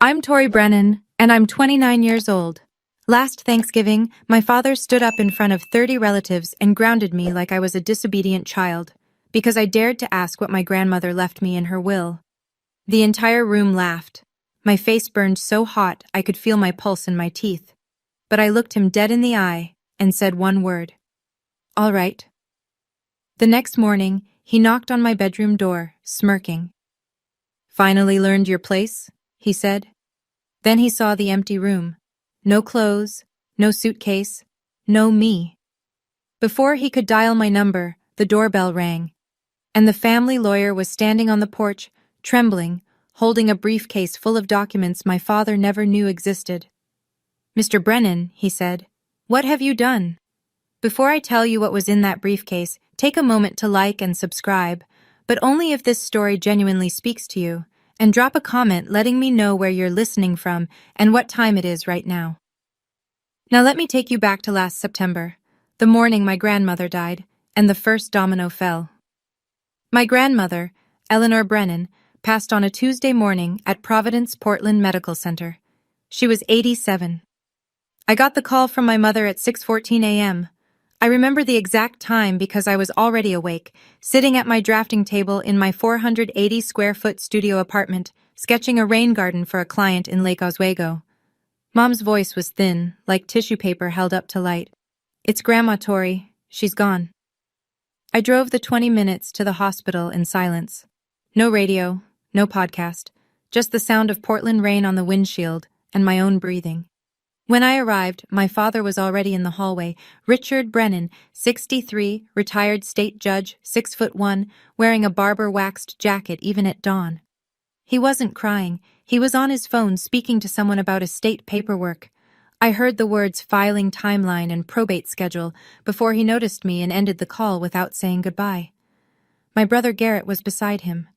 I'm Tori Brennan, and I'm 29 years old. Last Thanksgiving, my father stood up in front of 30 relatives and grounded me like I was a disobedient child, because I dared to ask what my grandmother left me in her will. The entire room laughed. My face burned so hot I could feel my pulse in my teeth. But I looked him dead in the eye and said one word. All right. The next morning, he knocked on my bedroom door, smirking. Finally learned your place? He said. Then he saw the empty room. No clothes, no suitcase, no me. Before he could dial my number, the doorbell rang, and the family lawyer was standing on the porch, trembling, holding a briefcase full of documents my father never knew existed. Mr. Brennan, he said, what have you done? Before I tell you what was in that briefcase, take a moment to like and subscribe, but only if this story genuinely speaks to you, and drop a comment letting me know where you're listening from and what time it is right now. Now let me take you back to last September, the morning my grandmother died, and the first domino fell. My grandmother, Eleanor Brennan, passed on a Tuesday morning at Providence Portland Medical Center. She was 87. I got the call from my mother at 6:14 a.m. I remember the exact time because I was already awake, sitting at my drafting table in my 480-square-foot studio apartment, sketching a rain garden for a client in Lake Oswego. Mom's voice was thin, like tissue paper held up to light. It's Grandma, Tori. She's gone. I drove the 20 minutes to the hospital in silence. No radio, no podcast, just the sound of Portland rain on the windshield and my own breathing. When I arrived, my father was already in the hallway. Richard Brennan, 63, retired state judge, 6'1", wearing a barber-waxed jacket even at dawn. He wasn't crying. He was on his phone speaking to someone about estate paperwork. I heard the words filing timeline and probate schedule before he noticed me and ended the call without saying goodbye. My brother Garrett was beside him.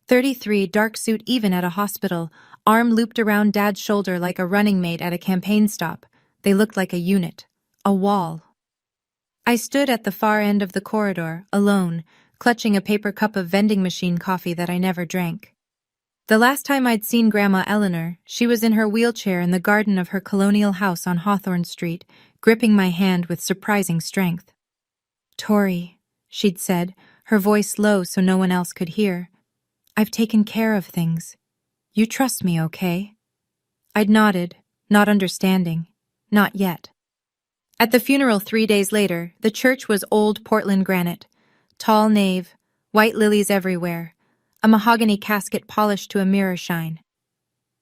33, dark suit even at a hospital, arm looped around Dad's shoulder like a running mate at a campaign stop. They looked like a unit, a wall. I stood at the far end of the corridor, alone, clutching a paper cup of vending machine coffee that I never drank. The last time I'd seen Grandma Eleanor, she was in her wheelchair in the garden of her colonial house on Hawthorne Street, gripping my hand with surprising strength. Tori, she'd said, her voice low so no one else could hear. I've taken care of things. You trust me, okay? I'd nodded, not understanding. Not yet. At the funeral 3 days later, the church was old Portland granite. Tall nave, white lilies everywhere, a mahogany casket polished to a mirror shine.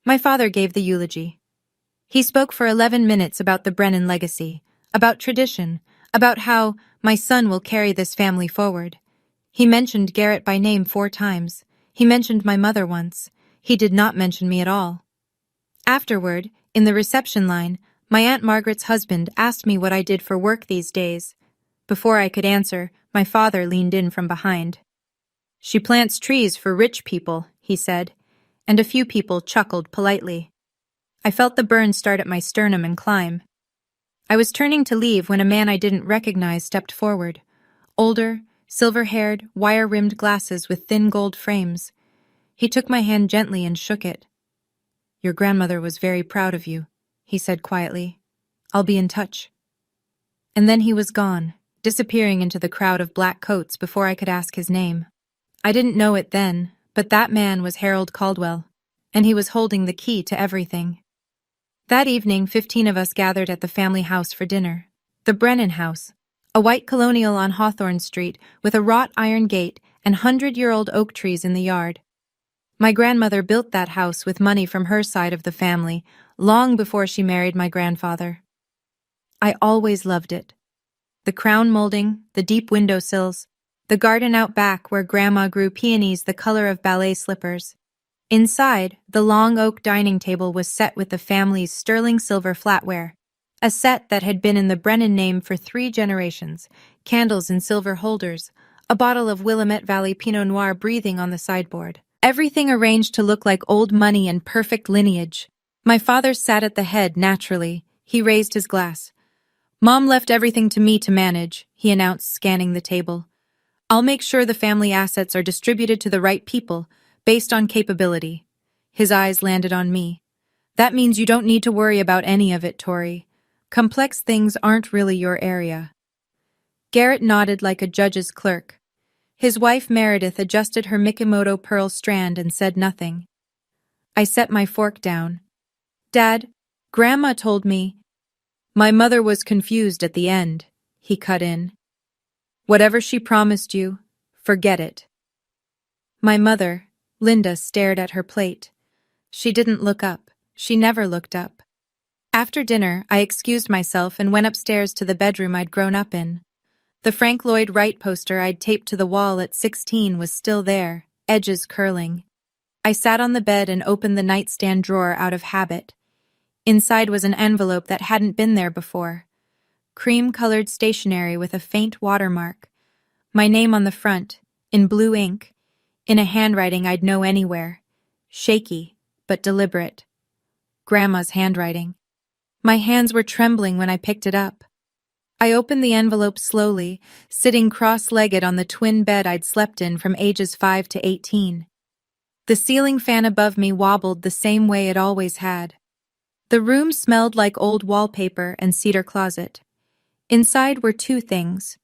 My father gave the eulogy. He spoke for 11 minutes about the Brennan legacy, about tradition, about how my son will carry this family forward. He mentioned Garrett by name 4 times. He mentioned my mother once. He did not mention me at all. Afterward, in the reception line, my Aunt Margaret's husband asked me what I did for work these days. Before I could answer, my father leaned in from behind. She plants trees for rich people, he said, and a few people chuckled politely. I felt the burn start at my sternum and climb. I was turning to leave when a man I didn't recognize stepped forward. Older, silver-haired, wire-rimmed glasses with thin gold frames. He took my hand gently and shook it. Your grandmother was very proud of you, he said quietly. I'll be in touch. And then he was gone, disappearing into the crowd of black coats before I could ask his name. I didn't know it then, but that man was Harold Caldwell, and he was holding the key to everything. That evening, 15 of us gathered at the family house for dinner. The Brennan house, a white colonial on Hawthorne Street with a wrought iron gate and 100-year-old oak trees in the yard. My grandmother built that house with money from her side of the family, long before she married my grandfather. I always loved it. The crown molding, the deep windowsills, the garden out back where Grandma grew peonies the color of ballet slippers. Inside, the long oak dining table was set with the family's sterling silver flatware, a set that had been in the Brennan name for 3 generations, candles in silver holders, a bottle of Willamette Valley Pinot Noir breathing on the sideboard. Everything arranged to look like old money and perfect lineage. My father sat at the head naturally. He raised his glass. Mom left everything to me to manage, he announced, scanning the table. I'll make sure the family assets are distributed to the right people, based on capability. His eyes landed on me. That means you don't need to worry about any of it, Tori. Complex things aren't really your area. Garrett nodded like a judge's clerk. His wife Meredith adjusted her Mikimoto pearl strand and said nothing. I set my fork down. Dad, Grandma told me. My mother was confused at the end, he cut in. Whatever she promised you, forget it. My mother, Linda, stared at her plate. She didn't look up. She never looked up. After dinner, I excused myself and went upstairs to the bedroom I'd grown up in. The Frank Lloyd Wright poster I'd taped to the wall at 16 was still there, edges curling. I sat on the bed and opened the nightstand drawer out of habit. Inside was an envelope that hadn't been there before. Cream-colored stationery with a faint watermark. My name on the front, in blue ink, in a handwriting I'd know anywhere. Shaky, but deliberate. Grandma's handwriting. My hands were trembling when I picked it up. I opened the envelope slowly, sitting cross-legged on the twin bed I'd slept in from ages 5 to 18. The ceiling fan above me wobbled the same way it always had. The room smelled like old wallpaper and cedar closet. Inside were two things.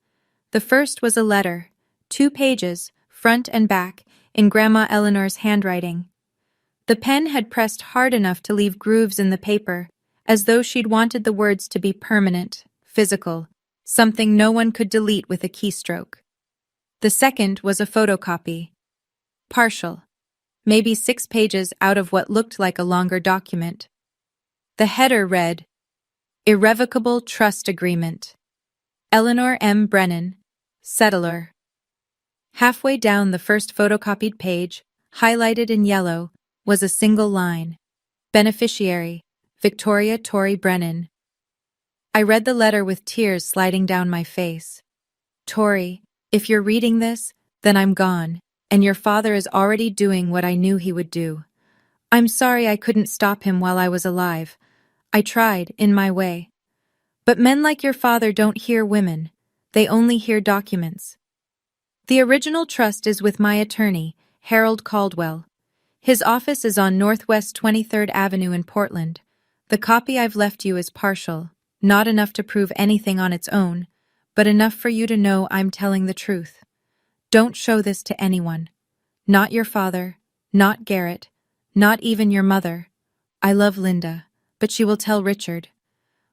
The first was a letter, 2 pages, front and back, in Grandma Eleanor's handwriting. The pen had pressed hard enough to leave grooves in the paper, as though she'd wanted the words to be permanent, physical, something no one could delete with a keystroke. The second was a photocopy. Partial. Maybe 6 pages out of what looked like a longer document. The header read, Irrevocable Trust Agreement. Eleanor M. Brennan, Settler. Halfway down the first photocopied page, highlighted in yellow, was a single line. Beneficiary, Victoria Tori Brennan. I read the letter with tears sliding down my face. Tori, if you're reading this, then I'm gone, and your father is already doing what I knew he would do. I'm sorry I couldn't stop him while I was alive. I tried, in my way. But men like your father don't hear women. They only hear documents. The original trust is with my attorney, Harold Caldwell. His office is on Northwest 23rd Avenue in Portland. The copy I've left you is partial, not enough to prove anything on its own, but enough for you to know I'm telling the truth. Don't show this to anyone. Not your father, not Garrett, not even your mother. I love Linda, but she will tell Richard.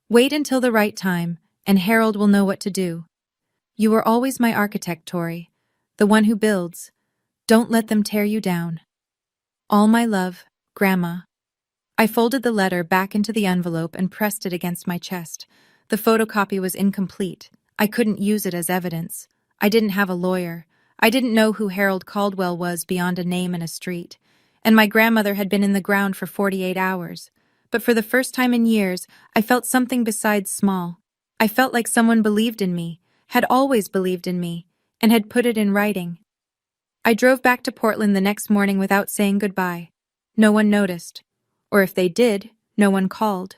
Wait until the right time, and Harold will know what to do. You were always my architect, Tori, the one who builds. Don't let them tear you down. All my love, Grandma. I folded the letter back into the envelope and pressed it against my chest. The photocopy was incomplete. I couldn't use it as evidence. I didn't have a lawyer. I didn't know who Harold Caldwell was beyond a name and a street. And my grandmother had been in the ground for 48 hours. But for the first time in years, I felt something besides small. I felt like someone believed in me, had always believed in me, and had put it in writing. I drove back to Portland the next morning without saying goodbye. No one noticed. Or if they did, no one called.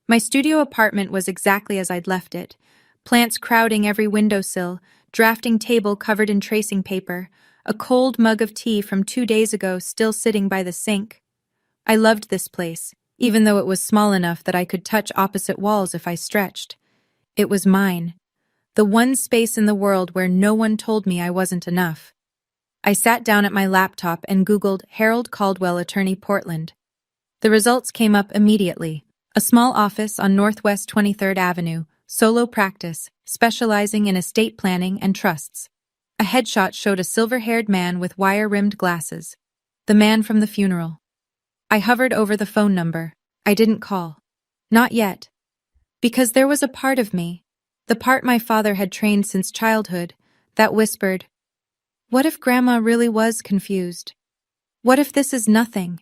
My studio apartment was exactly as I'd left it. Plants crowding every windowsill, drafting table covered in tracing paper, a cold mug of tea from 2 days ago still sitting by the sink. I loved this place, even though it was small enough that I could touch opposite walls if I stretched. It was mine. The one space in the world where no one told me I wasn't enough. I sat down at my laptop and Googled Harold Caldwell Attorney Portland. The results came up immediately. A small office on Northwest 23rd Avenue, solo practice, specializing in estate planning and trusts. A headshot showed a silver-haired man with wire-rimmed glasses. The man from the funeral. I hovered over the phone number. I didn't call. Not yet. Because there was a part of me, the part my father had trained since childhood, that whispered, what if Grandma really was confused? What if this is nothing?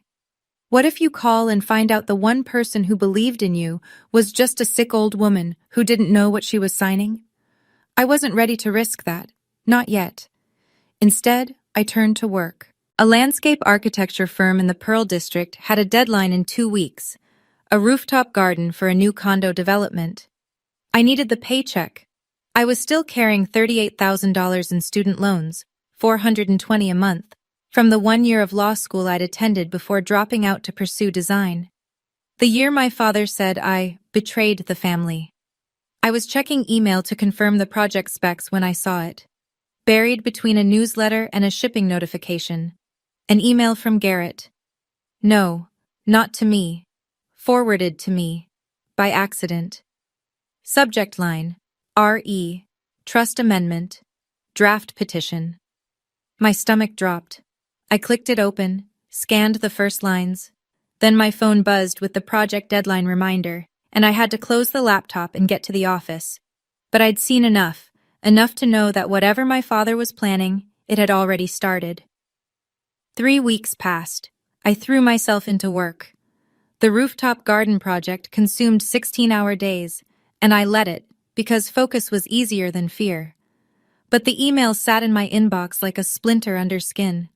What if you call and find out the one person who believed in you was just a sick old woman who didn't know what she was signing? I wasn't ready to risk that. Not yet. Instead, I turned to work. A landscape architecture firm in the Pearl District had a deadline in 2 weeks, a rooftop garden for a new condo development. I needed the paycheck. I was still carrying $38,000 in student loans, $420 a month, from the 1 year of law school I'd attended before dropping out to pursue design. The year my father said I betrayed the family. I was checking email to confirm the project specs when I saw it. Buried between a newsletter and a shipping notification. An email from Garrett. No, not to me. Forwarded to me. By accident. Subject line. R.E. Trust Amendment. Draft Petition. My stomach dropped. I clicked it open, scanned the first lines. Then my phone buzzed with the project deadline reminder, and I had to close the laptop and get to the office. But I'd seen enough to know that whatever my father was planning, it had already started. 3 weeks passed. I threw myself into work. The rooftop garden project consumed 16-hour days, and I let it, because focus was easier than fear. But the email sat in my inbox like a splinter under skin.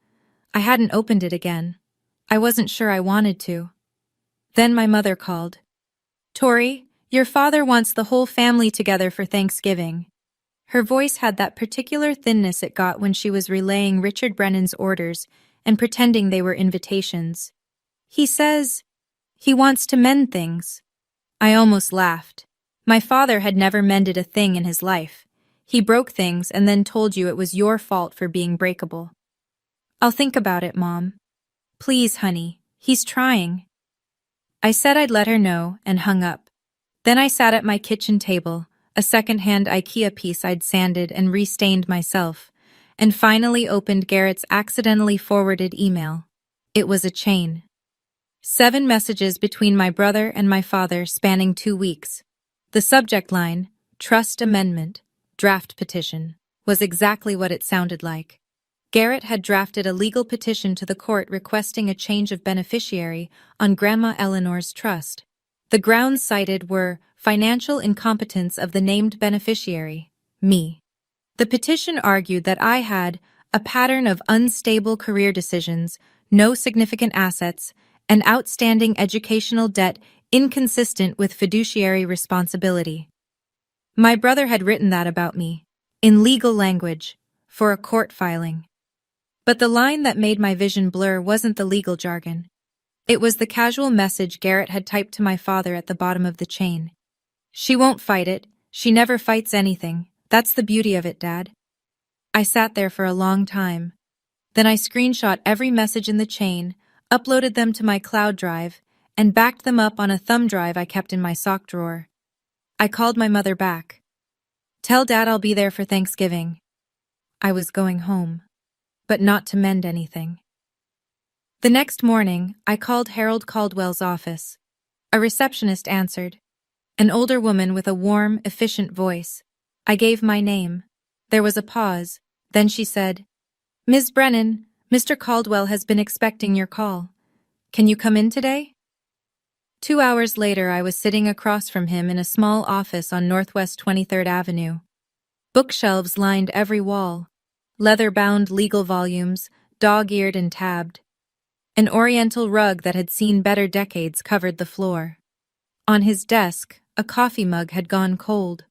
I hadn't opened it again. I wasn't sure I wanted to. Then my mother called. "Tori, your father wants the whole family together for Thanksgiving." Her voice had that particular thinness it got when she was relaying Richard Brennan's orders and pretending they were invitations. "He says he wants to mend things." I almost laughed. My father had never mended a thing in his life. He broke things and then told you it was your fault for being breakable. "I'll think about it, Mom." "Please, honey, he's trying." I said I'd let her know and hung up. Then I sat at my kitchen table, a second-hand IKEA piece I'd sanded and restained myself, and finally opened Garrett's accidentally forwarded email. It was a chain. 7 messages between my brother and my father spanning 2 weeks. The subject line, Trust Amendment, Draft Petition, was exactly what it sounded like. Garrett had drafted a legal petition to the court requesting a change of beneficiary on Grandma Eleanor's trust. The grounds cited were financial incompetence of the named beneficiary, me. The petition argued that I had a pattern of unstable career decisions, no significant assets, and outstanding educational debt inconsistent with fiduciary responsibility. My brother had written that about me, in legal language, for a court filing. But the line that made my vision blur wasn't the legal jargon. It was the casual message Garrett had typed to my father at the bottom of the chain. "She won't fight it. She never fights anything. That's the beauty of it, Dad." I sat there for a long time. Then I screenshot every message in the chain, uploaded them to my cloud drive, and backed them up on a thumb drive I kept in my sock drawer. I called my mother back. "Tell Dad I'll be there for Thanksgiving." I was going home, but not to mend anything. The next morning, I called Harold Caldwell's office. A receptionist answered. An older woman with a warm, efficient voice. I gave my name. There was a pause. Then she said, "Ms. Brennan, Mr. Caldwell has been expecting your call. Can you come in today?" 2 hours later, I was sitting across from him in a small office on Northwest 23rd Avenue. Bookshelves lined every wall. Leather-bound legal volumes, dog-eared and tabbed. An oriental rug that had seen better decades covered the floor. On his desk, a coffee mug had gone cold.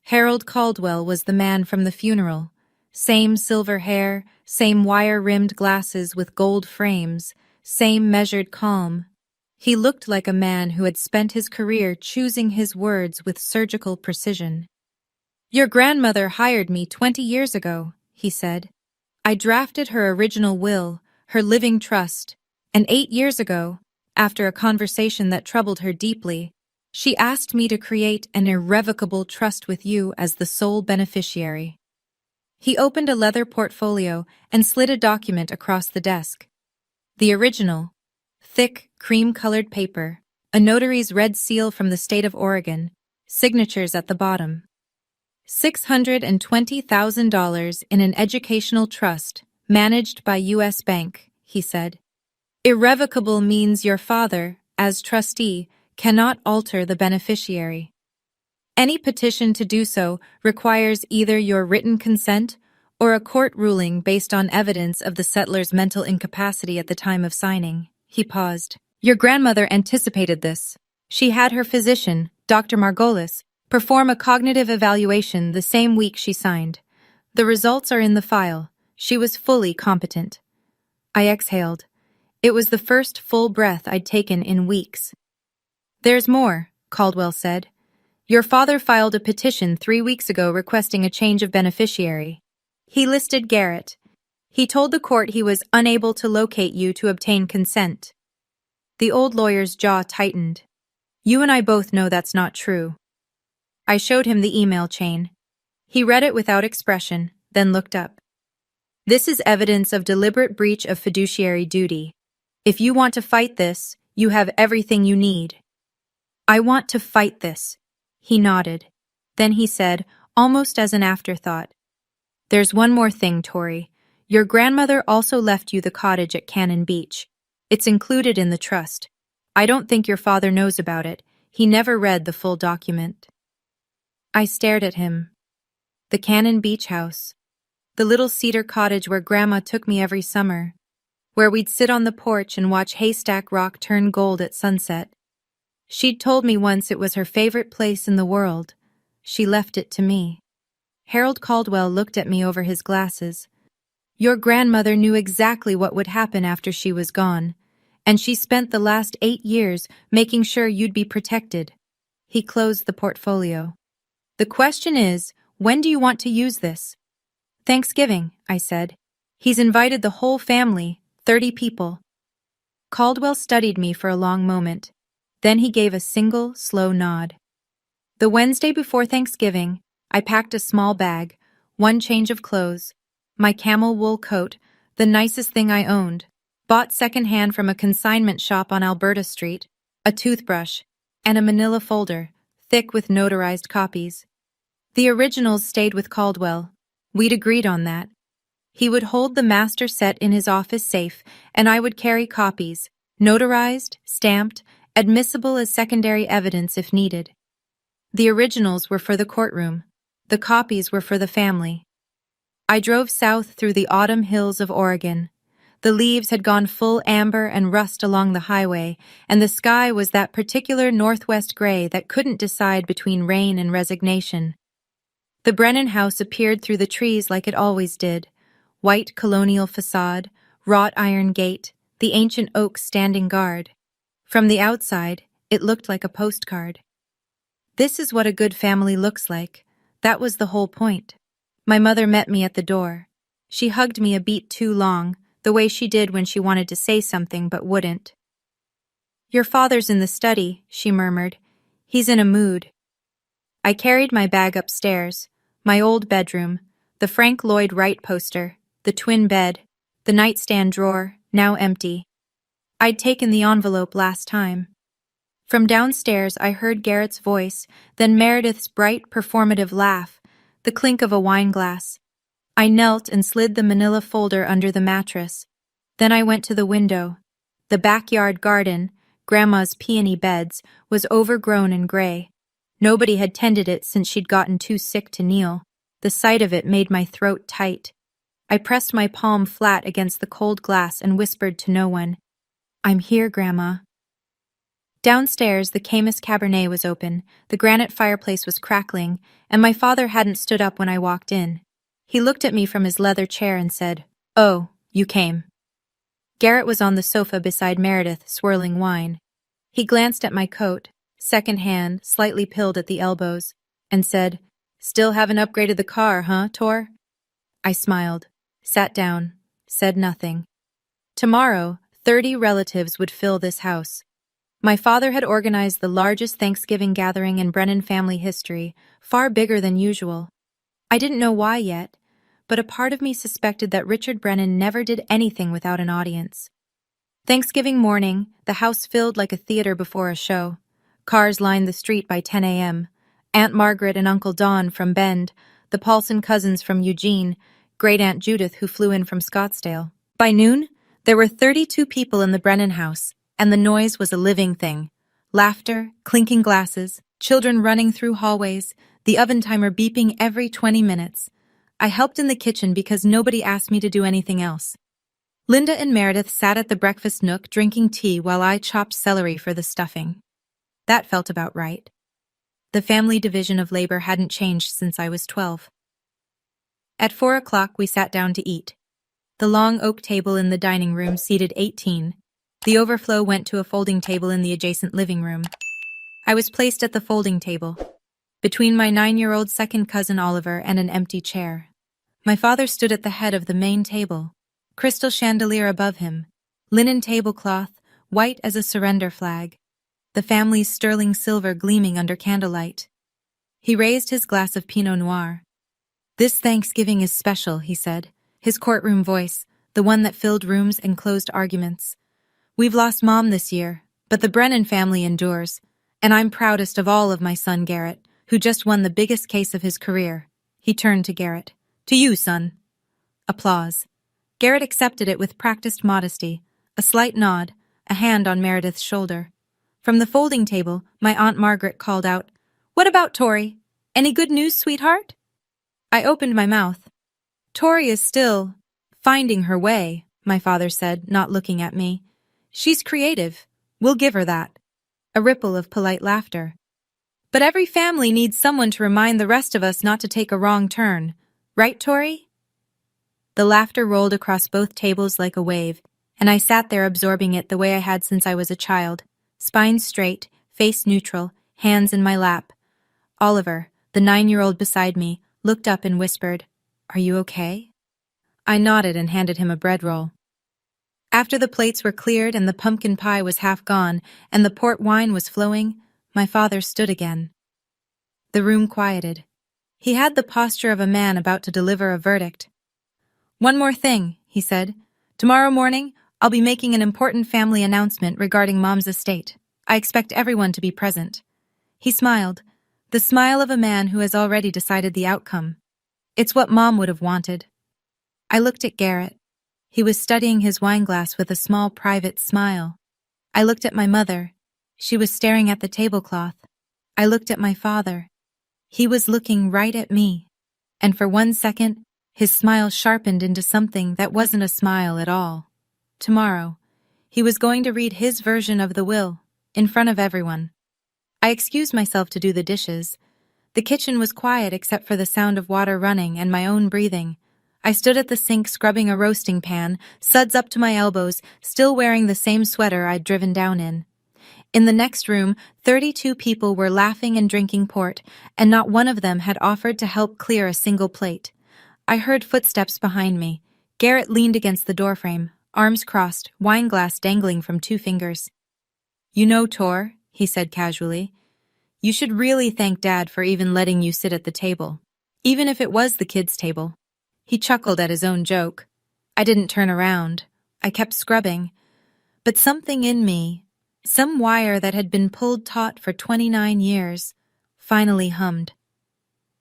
Harold Caldwell was the man from the funeral. Same silver hair, same wire-rimmed glasses with gold frames, same measured calm. He looked like a man who had spent his career choosing his words with surgical precision. "Your grandmother hired me 20 years ago," he said. "I drafted her original will, her living trust, and 8 years ago, after a conversation that troubled her deeply, she asked me to create an irrevocable trust with you as the sole beneficiary." He opened a leather portfolio and slid a document across the desk. The original, thick, cream-colored paper, a notary's red seal from the state of Oregon, signatures at the bottom. $620,000 in an educational trust, managed by U.S. Bank, he said. Irrevocable means your father, as trustee, cannot alter the beneficiary. Any petition to do so requires either your written consent or a court ruling based on evidence of the settler's mental incapacity at the time of signing. He paused. Your grandmother anticipated this. She had her physician, Dr. Margolis, perform a cognitive evaluation the same week she signed. The results are in the file. She was fully competent. I exhaled. It was the first full breath I'd taken in weeks. There's more, Caldwell said. Your father filed a petition 3 weeks ago requesting a change of beneficiary. He listed Garrett. He told the court he was unable to locate you to obtain consent. The old lawyer's jaw tightened. You and I both know that's not true. I showed him the email chain. He read it without expression, then looked up. This is evidence of deliberate breach of fiduciary duty. If you want to fight this, you have everything you need. I want to fight this. He nodded. Then he said, almost as an afterthought, there's one more thing, Tori. Your grandmother also left you the cottage at Cannon Beach. It's included in the trust. I don't think your father knows about it. He never read the full document. I stared at him. The Cannon Beach house. The little cedar cottage where Grandma took me every summer. Where we'd sit on the porch and watch Haystack Rock turn gold at sunset. She'd told me once it was her favorite place in the world. She left it to me. Harold Caldwell looked at me over his glasses. Your grandmother knew exactly what would happen after she was gone, and she spent the last 8 years making sure you'd be protected. He closed the portfolio. The question is, when do you want to use this? Thanksgiving, I said. He's invited the whole family, 30 people. Caldwell studied me for a long moment. Then he gave a single, slow nod. The Wednesday before Thanksgiving, I packed a small bag, one change of clothes, my camel wool coat, the nicest thing I owned, bought secondhand from a consignment shop on Alberta Street, a toothbrush, and a manila folder, thick with notarized copies. The originals stayed with Caldwell. We'd agreed on that. He would hold the master set in his office safe, and I would carry copies, notarized, stamped, admissible as secondary evidence if needed. The originals were for the courtroom. The copies were for the family. I drove south through the autumn hills of Oregon. The leaves had gone full amber and rust along the highway, and the sky was that particular northwest gray that couldn't decide between rain and resignation. The Brennan house appeared through the trees like it always did. White colonial facade, wrought iron gate, the ancient oaks standing guard. From the outside, it looked like a postcard. This is what a good family looks like. That was the whole point. My mother met me at the door. She hugged me a beat too long, the way she did when she wanted to say something but wouldn't. Your father's in the study, she murmured. He's in a mood. I carried my bag upstairs, my old bedroom, the Frank Lloyd Wright poster, the twin bed, the nightstand drawer, now empty. I'd taken the envelope last time. From downstairs I heard Garrett's voice, then Meredith's bright, performative laugh, the clink of a wine glass. I knelt and slid the manila folder under the mattress. Then I went to the window. The backyard garden, Grandma's peony beds, was overgrown and gray. Nobody had tended it since she'd gotten too sick to kneel. The sight of it made my throat tight. I pressed my palm flat against the cold glass and whispered to no one, I'm here, Grandma. Downstairs, the Camus Cabernet was open, the granite fireplace was crackling, and my father hadn't stood up when I walked in. He looked at me from his leather chair and said, Oh, you came. Garrett was on the sofa beside Meredith, swirling wine. He glanced at my coat, second-hand, slightly pilled at the elbows, and said, Still haven't upgraded the car, huh, Tor? I smiled, sat down, said nothing. Tomorrow, 30 relatives would fill this house. My father had organized the largest Thanksgiving gathering in Brennan family history, far bigger than usual. I didn't know why yet, but a part of me suspected that Richard Brennan never did anything without an audience. Thanksgiving morning, the house filled like a theater before a show. Cars lined the street by 10 a.m. Aunt Margaret and Uncle Don from Bend, the Paulson cousins from Eugene, Great-Aunt Judith who flew in from Scottsdale. By noon, there were 32 people in the Brennan house, and the noise was a living thing. Laughter, clinking glasses, children running through hallways, the oven timer beeping every 20 minutes. I helped in the kitchen because nobody asked me to do anything else. Linda and Meredith sat at the breakfast nook drinking tea while I chopped celery for the stuffing. That felt about right. The family division of labor hadn't changed since I was 12. At 4 o'clock we sat down to eat. The long oak table in the dining room seated 18. The overflow went to a folding table in the adjacent living room. I was placed at the folding table, between my 9-year-old second cousin Oliver and an empty chair. My father stood at the head of the main table, crystal chandelier above him, linen tablecloth, white as a surrender flag, the family's sterling silver gleaming under candlelight. He raised his glass of Pinot Noir. "This Thanksgiving is special," he said, his courtroom voice, the one that filled rooms and closed arguments. "We've lost Mom this year, but the Brennan family endures, and I'm proudest of all of my son Garrett, who just won the biggest case of his career." He turned to Garrett. "To you, son." Applause. Garrett accepted it with practiced modesty, a slight nod, a hand on Meredith's shoulder. From the folding table, my Aunt Margaret called out, "What about Tori? Any good news, sweetheart?" I opened my mouth. "Tori is still finding her way," my father said, not looking at me. "She's creative. We'll give her that." A ripple of polite laughter. "But every family needs someone to remind the rest of us not to take a wrong turn. Right, Tori?" The laughter rolled across both tables like a wave, and I sat there absorbing it the way I had since I was a child, spine straight, face neutral, hands in my lap. Oliver, the 9-year-old beside me, looked up and whispered, "Are you okay?" I nodded and handed him a bread roll. After the plates were cleared and the pumpkin pie was half gone and the port wine was flowing, my father stood again. The room quieted. He had the posture of a man about to deliver a verdict. "One more thing," he said. "Tomorrow morning, I'll be making an important family announcement regarding Mom's estate. I expect everyone to be present." He smiled, the smile of a man who has already decided the outcome. It's what Mom would have wanted. I looked at Garrett. He was studying his wineglass with a small private smile. I looked at my mother. She was staring at the tablecloth. I looked at my father. He was looking right at me. And for 1 second, his smile sharpened into something that wasn't a smile at all. Tomorrow, he was going to read his version of the will, in front of everyone. I excused myself to do the dishes. The kitchen was quiet except for the sound of water running and my own breathing. I stood at the sink scrubbing a roasting pan, suds up to my elbows, still wearing the same sweater I'd driven down in. In the next room, 32 people were laughing and drinking port, and not one of them had offered to help clear a single plate. I heard footsteps behind me. Garrett leaned against the doorframe, arms crossed, wineglass dangling from 2 fingers. "You know, Tor," he said casually, "you should really thank Dad for even letting you sit at the table, even if it was the kids' table." He chuckled at his own joke. I didn't turn around. I kept scrubbing. But something in me, some wire that had been pulled taut for 29 years, finally hummed.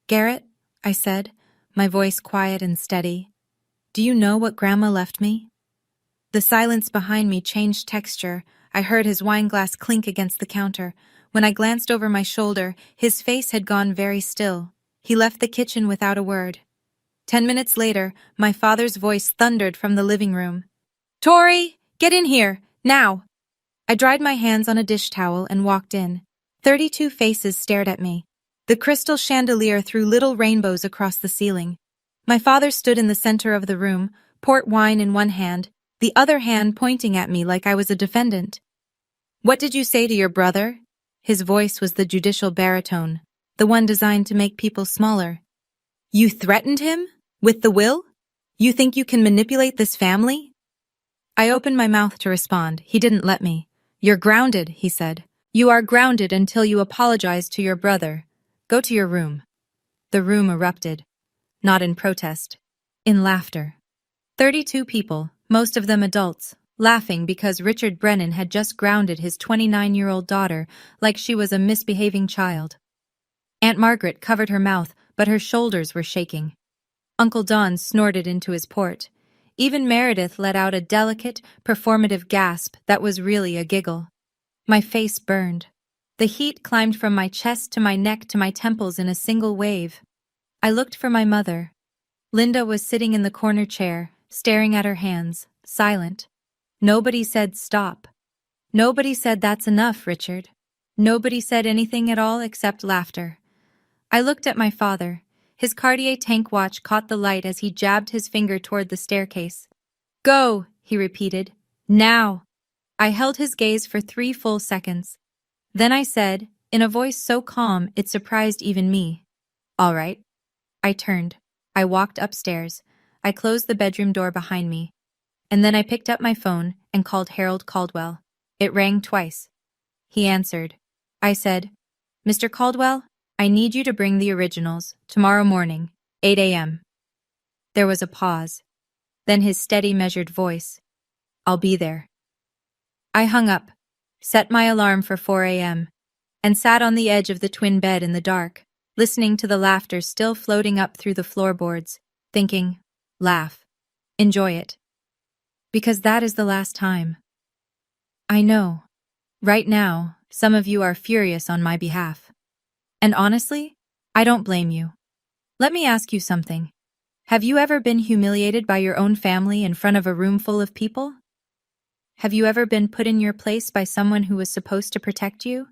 "Garrett," I said, my voice quiet and steady, "do you know what Grandma left me?" The silence behind me changed texture. I heard his wineglass clink against the counter. When I glanced over my shoulder, his face had gone very still. He left the kitchen without a word. 10 minutes later, my father's voice thundered from the living room. "Tori, get in here, now!" I dried my hands on a dish towel and walked in. 32 faces stared at me. The crystal chandelier threw little rainbows across the ceiling. My father stood in the center of the room, port wine in one hand, the other hand pointing at me like I was a defendant. "What did you say to your brother?" His voice was the judicial baritone, the one designed to make people smaller. "You threatened him? With the will? You think you can manipulate this family?" I opened my mouth to respond. He didn't let me. "You're grounded," he said. "You are grounded until you apologize to your brother. Go to your room." The room erupted. Not in protest. In laughter. 32 people, most of them adults, laughing because Richard Brennan had just grounded his 29-year-old daughter like she was a misbehaving child. Aunt Margaret covered her mouth, but her shoulders were shaking. Uncle Don snorted into his port. Even Meredith let out a delicate, performative gasp that was really a giggle. My face burned. The heat climbed from my chest to my neck to my temples in a single wave. I looked for my mother. Linda was sitting in the corner chair, staring at her hands, silent. Nobody said stop. Nobody said that's enough, Richard. Nobody said anything at all except laughter. I looked at my father. His Cartier tank watch caught the light as he jabbed his finger toward the staircase. "Go," he repeated. "Now." I held his gaze for 3 full seconds. Then I said, in a voice so calm it surprised even me. All right. I turned. I walked upstairs. I closed the bedroom door behind me. And then I picked up my phone and called Harold Caldwell. It rang twice. He answered. I said, Mr. Caldwell, I need you to bring the originals tomorrow morning, 8 a.m. There was a pause. Then his steady, measured voice. I'll be there. I hung up, set my alarm for 4 a.m., and sat on the edge of the twin bed in the dark, listening to the laughter still floating up through the floorboards, thinking, laugh, enjoy it. Because that is the last time. I know. Right now, some of you are furious on my behalf. And honestly, I don't blame you. Let me ask you something. Have you ever been humiliated by your own family in front of a room full of people? Have you ever been put in your place by someone who was supposed to protect you?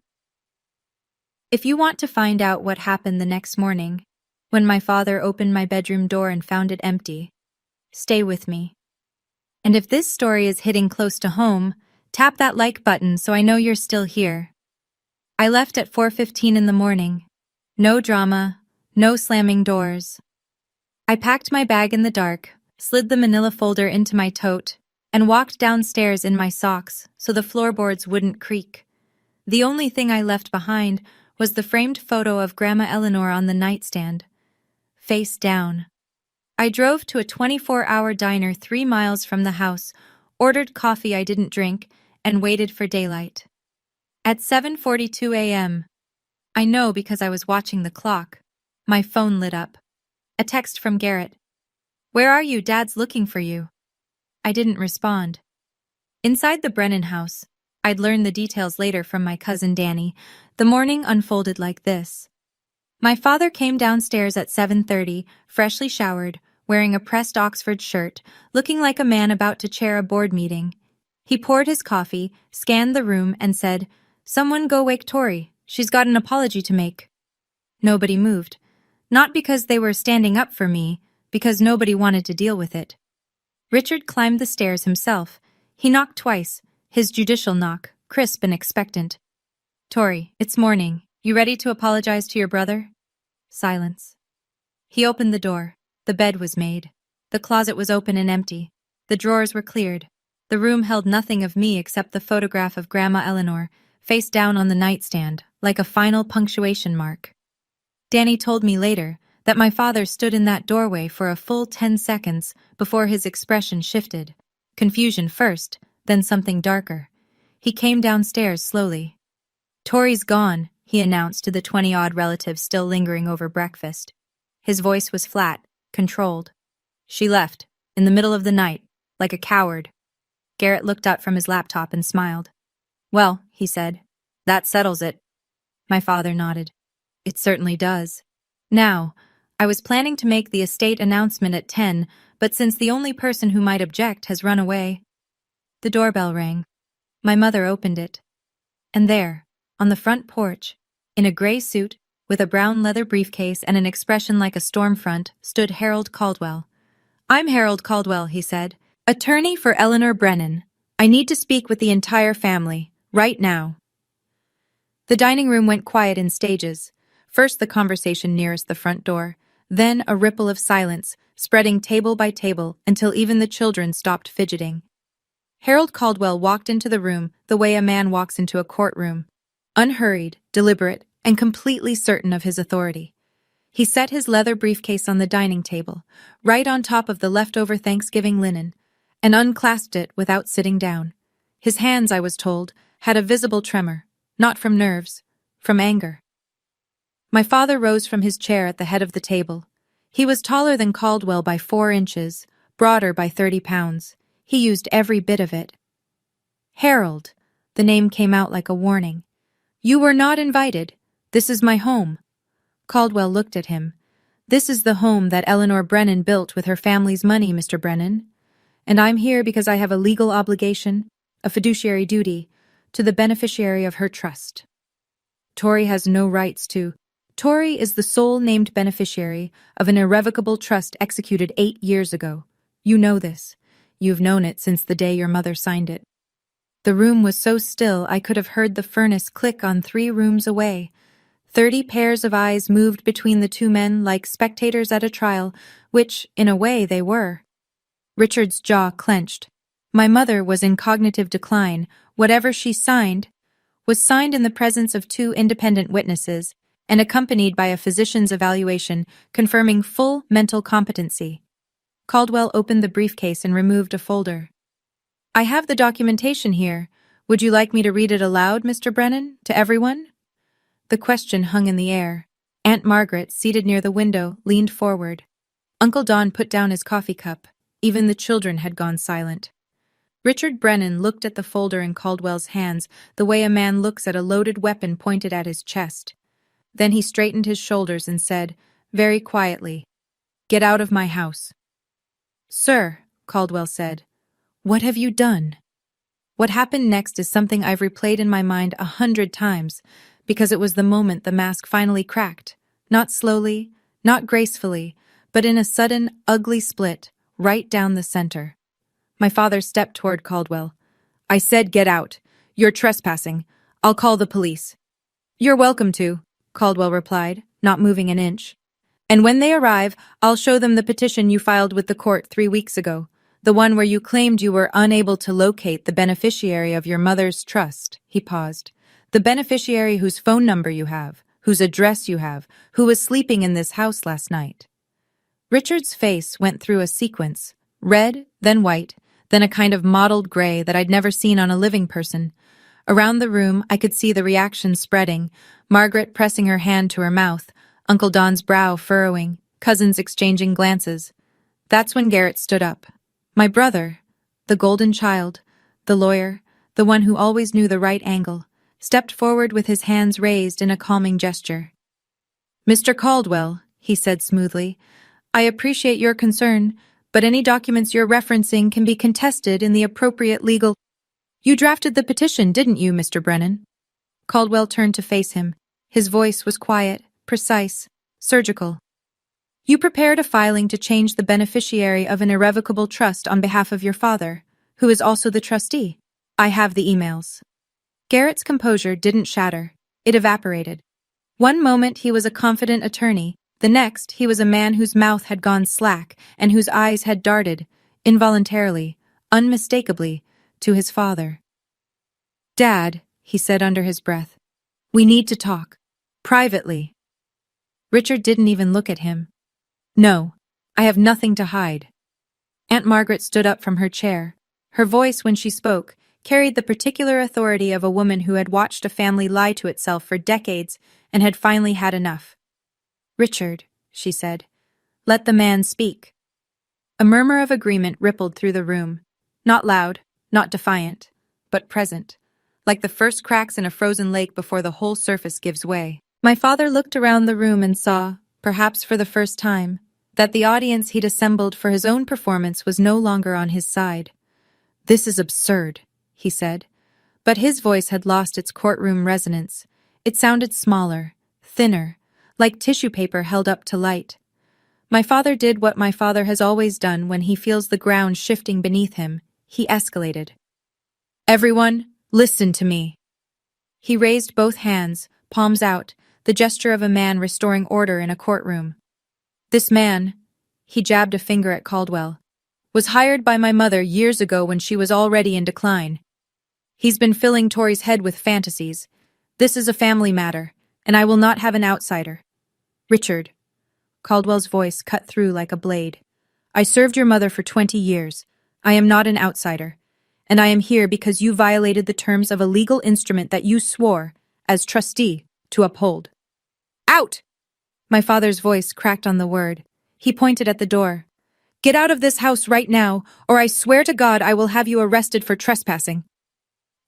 If you want to find out what happened the next morning, when my father opened my bedroom door and found it empty, stay with me. And if this story is hitting close to home, tap that like button so I know you're still here. I left at 4:15 in the morning. No drama, no slamming doors. I packed my bag in the dark, slid the manila folder into my tote, and walked downstairs in my socks so the floorboards wouldn't creak. The only thing I left behind was the framed photo of Grandma Eleanor on the nightstand, face down. I drove to a 24-hour diner 3 miles from the house, ordered coffee I didn't drink, and waited for daylight. At 7:42 a.m., I know because I was watching the clock, my phone lit up. A text from Garrett. Where are you? Dad's looking for you. I didn't respond. Inside the Brennan house, I'd learn the details later from my cousin Danny, the morning unfolded like this. My father came downstairs at 7:30, freshly showered, wearing a pressed Oxford shirt, looking like a man about to chair a board meeting. He poured his coffee, scanned the room, and said, Someone go wake Tori. She's got an apology to make. Nobody moved. Not because they were standing up for me, because nobody wanted to deal with it. Richard climbed the stairs himself. He knocked twice, his judicial knock, crisp and expectant. Tori, it's morning. You ready to apologize to your brother? Silence. He opened the door. The bed was made. The closet was open and empty. The drawers were cleared. The room held nothing of me except the photograph of Grandma Eleanor, face down on the nightstand, like a final punctuation mark. Danny told me later that my father stood in that doorway for a full 10 seconds before his expression shifted. Confusion first, then something darker. He came downstairs slowly. Tori's gone, he announced to the 20-odd relatives still lingering over breakfast. His voice was flat, controlled. She left, in the middle of the night, like a coward. Garrett looked up from his laptop and smiled. Well, he said, that settles it. My father nodded. It certainly does. Now, I was planning to make the estate announcement at 10, but since the only person who might object has run away. The doorbell rang. My mother opened it. And there, on the front porch, in a gray suit, with a brown leather briefcase and an expression like a storm front, stood Harold Caldwell. I'm Harold Caldwell, he said, attorney for Eleanor Brennan. I need to speak with the entire family, right now. The dining room went quiet in stages. First the conversation nearest the front door, then a ripple of silence, spreading table by table until even the children stopped fidgeting. Harold Caldwell walked into the room the way a man walks into a courtroom, unhurried, deliberate, and completely certain of his authority. He set his leather briefcase on the dining table, right on top of the leftover Thanksgiving linen, and unclasped it without sitting down. His hands, I was told, had a visible tremor, not from nerves, from anger. My father rose from his chair at the head of the table. He was taller than Caldwell by 4 inches, broader by 30 pounds. He used every bit of it. Harold, the name came out like a warning. You were not invited. This is my home. Caldwell looked at him. This is the home that Eleanor Brennan built with her family's money, Mr. Brennan. And I'm here because I have a legal obligation, a fiduciary duty, to the beneficiary of her trust. Tori has no rights to. Tori is the sole named beneficiary of an irrevocable trust executed 8 years ago. You know this. You've known it since the day your mother signed it. The room was so still I could have heard the furnace click on 3 rooms away. 30 pairs of eyes moved between the two men like spectators at a trial, which, in a way, they were. Richard's jaw clenched. My mother was in cognitive decline. Whatever she signed was signed in the presence of 2 independent witnesses and accompanied by a physician's evaluation confirming full mental competency. Caldwell opened the briefcase and removed a folder. "I have the documentation here. Would you like me to read it aloud, Mr. Brennan, to everyone?" The question hung in the air. Aunt Margaret, seated near the window, leaned forward. Uncle Don put down his coffee cup. Even the children had gone silent. Richard Brennan looked at the folder in Caldwell's hands the way a man looks at a loaded weapon pointed at his chest. Then he straightened his shoulders and said, very quietly, "Get out of my house." "Sir," Caldwell said, "what have you done?" What happened next is something I've replayed in my mind 100 times, because it was the moment the mask finally cracked. Not slowly, not gracefully, but in a sudden, ugly split, right down the center. My father stepped toward Caldwell. "I said get out. You're trespassing. I'll call the police." "You're welcome to," Caldwell replied, not moving an inch. "And when they arrive, I'll show them the petition you filed with the court 3 weeks ago, the one where you claimed you were unable to locate the beneficiary of your mother's trust." He paused. "The beneficiary whose phone number you have, whose address you have, who was sleeping in this house last night." Richard's face went through a sequence, red, then white, then a kind of mottled gray that I'd never seen on a living person. Around the room, I could see the reaction spreading, Margaret pressing her hand to her mouth, Uncle Don's brow furrowing, cousins exchanging glances. That's when Garrett stood up. My brother, the golden child, the lawyer, the one who always knew the right angle, stepped forward with his hands raised in a calming gesture. "Mr. Caldwell," he said smoothly, "I appreciate your concern, but any documents you're referencing can be contested in the appropriate legal—" "You drafted the petition, didn't you, Mr. Brennan?" Caldwell turned to face him. His voice was quiet, precise, surgical. "You prepared a filing to change the beneficiary of an irrevocable trust on behalf of your father, who is also the trustee. I have the emails." Garrett's composure didn't shatter. It evaporated. One moment he was a confident attorney, the next he was a man whose mouth had gone slack and whose eyes had darted, involuntarily, unmistakably, to his father. "Dad," he said under his breath, "we need to talk. Privately." Richard didn't even look at him. "No, I have nothing to hide." Aunt Margaret stood up from her chair. Her voice, when she spoke, carried the particular authority of a woman who had watched a family lie to itself for decades and had finally had enough. "Richard," she said, "let the man speak." A murmur of agreement rippled through the room. Not loud, not defiant, but present, like the first cracks in a frozen lake before the whole surface gives way. My father looked around the room and saw, perhaps for the first time, that the audience he'd assembled for his own performance was no longer on his side. "This is absurd," he said. But his voice had lost its courtroom resonance. It sounded smaller, thinner, like tissue paper held up to light. My father did what my father has always done when he feels the ground shifting beneath him. He escalated. "Everyone, listen to me." He raised both hands, palms out, the gesture of a man restoring order in a courtroom. "This man," he jabbed a finger at Caldwell, "was hired by my mother years ago when she was already in decline. He's been filling Tori's head with fantasies. This is a family matter, and I will not have an outsider. Richard," Caldwell's voice cut through like a blade, "I served your mother for 20 years. I am not an outsider, and I am here because you violated the terms of a legal instrument that you swore, as trustee, to uphold." "Out!" My father's voice cracked on the word. He pointed at the door. "Get out of this house right now, or I swear to God I will have you arrested for trespassing."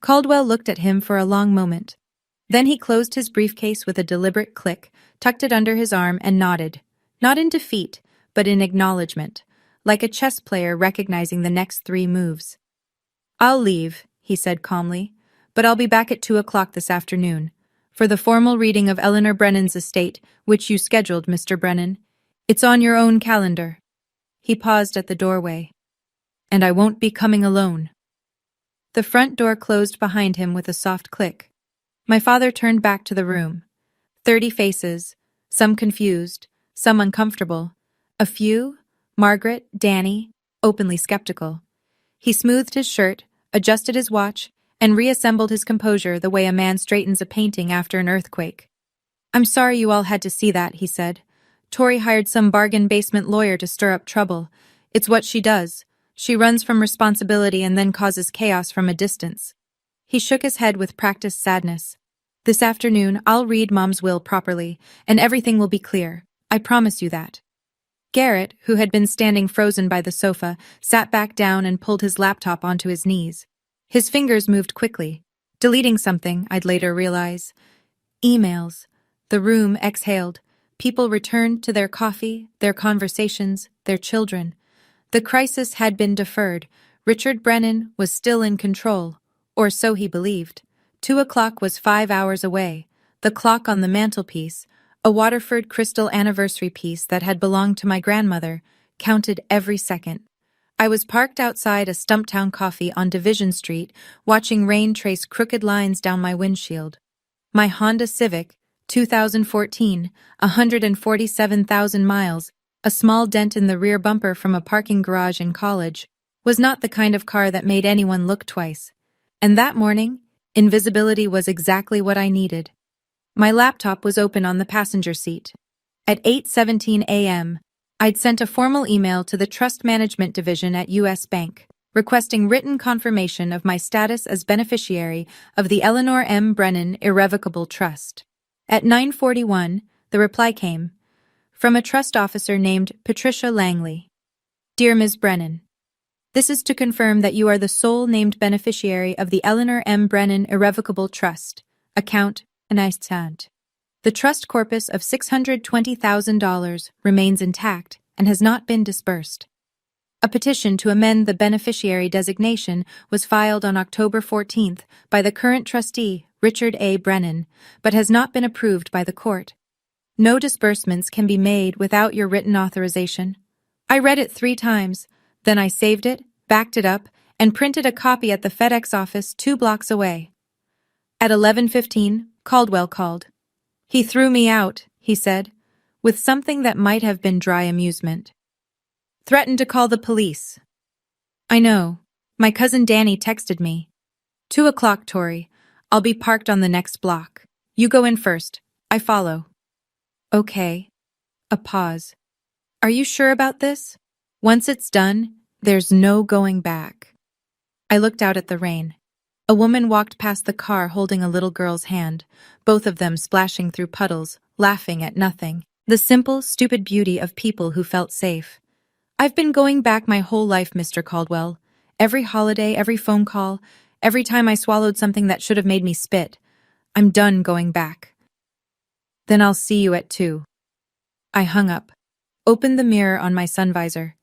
Caldwell looked at him for a long moment. Then he closed his briefcase with a deliberate click, tucked it under his arm, and nodded. Not in defeat, but in acknowledgement, like a chess player recognizing the next 3 moves. "I'll leave," he said calmly, "but I'll be back at 2 o'clock this afternoon, for the formal reading of Eleanor Brennan's estate, which you scheduled, Mr. Brennan. It's on your own calendar." He paused at the doorway. "And I won't be coming alone." The front door closed behind him with a soft click. My father turned back to the room. 30 faces, some confused, some uncomfortable. A few, Margaret, Danny, openly skeptical. He smoothed his shirt, adjusted his watch, and reassembled his composure the way a man straightens a painting after an earthquake. "I'm sorry you all had to see that," he said. "Tori hired some bargain basement lawyer to stir up trouble. It's what she does. She runs from responsibility and then causes chaos from a distance." He shook his head with practiced sadness. "This afternoon, I'll read Mom's will properly, and everything will be clear. I promise you that." Garrett, who had been standing frozen by the sofa, sat back down and pulled his laptop onto his knees. His fingers moved quickly, deleting something, I'd later realize. Emails. The room exhaled. People returned to their coffee, their conversations, their children. The crisis had been deferred. Richard Brennan was still in control, or so he believed. 2 o'clock was 5 hours away. The clock on the mantelpiece, a Waterford crystal anniversary piece that had belonged to my grandmother, counted every second. I was parked outside a Stumptown Coffee on Division Street, watching rain trace crooked lines down my windshield. My Honda Civic, 2014, 147,000 miles, a small dent in the rear bumper from a parking garage in college, was not the kind of car that made anyone look twice. And that morning, invisibility was exactly what I needed. My laptop was open on the passenger seat. At 8:17 a.m., I'd sent a formal email to the Trust Management Division at U.S. Bank, requesting written confirmation of my status as beneficiary of the Eleanor M. Brennan Irrevocable Trust. At 9:41, the reply came, from a trust officer named Patricia Langley. "Dear Ms. Brennan, this is to confirm that you are the sole named beneficiary of the Eleanor M. Brennan Irrevocable Trust, account CHANNELSilent. The trust corpus of $620,000 remains intact and has not been disbursed. A petition to amend the beneficiary designation was filed on October 14th by the current trustee, Richard A. Brennan, but has not been approved by the court. No disbursements can be made without your written authorization." I read it 3 times, then I saved it, backed it up, and printed a copy at the FedEx office 2 blocks away. At 11:15, Caldwell called. "He threw me out," he said, with something that might have been dry amusement. "Threatened to call the police." "I know. My cousin Danny texted me. 2 o'clock, Tori. I'll be parked on the next block. You go in first. I follow." "Okay." A pause. "Are you sure about this? Once it's done, there's no going back." I looked out at the rain. A woman walked past the car holding a little girl's hand, both of them splashing through puddles, laughing at nothing. The simple, stupid beauty of people who felt safe. "I've been going back my whole life, Mr. Caldwell. Every holiday, every phone call, every time I swallowed something that should have made me spit. I'm done going back." "Then I'll see you at 2. I hung up, opened the mirror on my sun visor.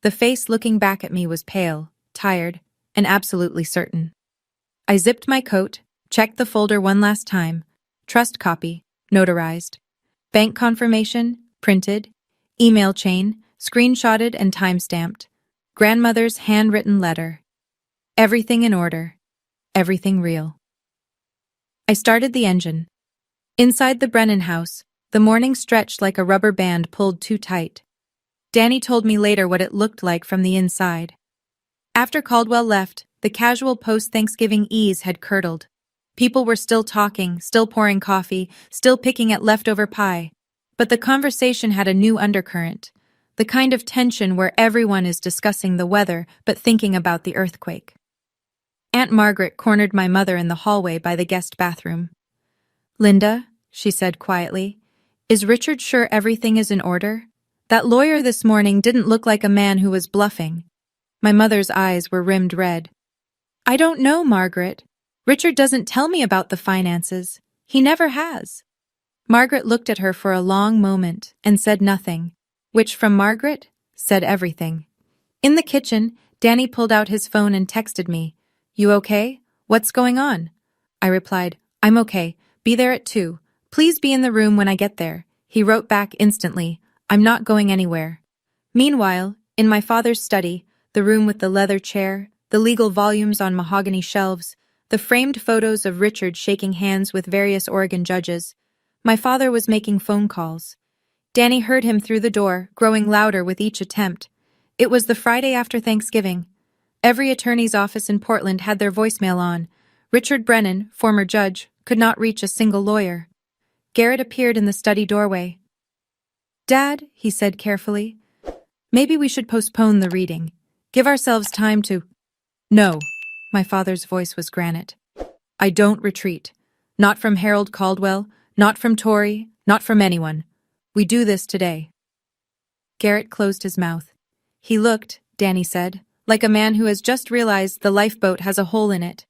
The face looking back at me was pale, tired, and absolutely certain. I zipped my coat, checked the folder one last time. Trust copy, notarized. Bank confirmation, printed. Email chain, screenshotted and time-stamped. Grandmother's handwritten letter. Everything in order. Everything real. I started the engine. Inside the Brennan house, the morning stretched like a rubber band pulled too tight. Danny told me later what it looked like from the inside. After Caldwell left, the casual post-Thanksgiving ease had curdled. People were still talking, still pouring coffee, still picking at leftover pie. But the conversation had a new undercurrent, the kind of tension where everyone is discussing the weather but thinking about the earthquake. Aunt Margaret cornered my mother in the hallway by the guest bathroom. "Linda," she said quietly, "is Richard sure everything is in order? That lawyer this morning didn't look like a man who was bluffing." My mother's eyes were rimmed red. "I don't know, Margaret. Richard doesn't tell me about the finances. He never has." Margaret looked at her for a long moment and said nothing, which from Margaret said everything. In the kitchen, Danny pulled out his phone and texted me, "You okay? What's going on?" I replied, "I'm okay. Be there at 2. Please be in the room when I get there." He wrote back instantly, "I'm not going anywhere." Meanwhile, in my father's study, the room with the leather chair, the legal volumes on mahogany shelves, the framed photos of Richard shaking hands with various Oregon judges. My father was making phone calls. Danny heard him through the door, growing louder with each attempt. It was the Friday after Thanksgiving. Every attorney's office in Portland had their voicemail on. Richard Brennan, former judge, could not reach a single lawyer. Garrett appeared in the study doorway. "Dad," he said carefully, "maybe we should postpone the reading. Give ourselves time to—" "No," my father's voice was granite. "I don't retreat. Not from Harold Caldwell, not from Tori, not from anyone. We do this today." Garrett closed his mouth. He looked, Danny said, like a man who has just realized the lifeboat has a hole in it.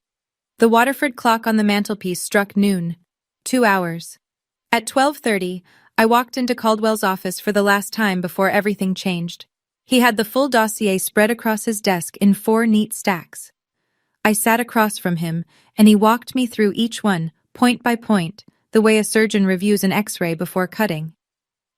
The Waterford clock on the mantelpiece struck noon. 2 hours. At 12:30, I walked into Caldwell's office for the last time before everything changed. He had the full dossier spread across his desk in 4 neat stacks. I sat across from him, and he walked me through each one, point by point, the way a surgeon reviews an X-ray before cutting.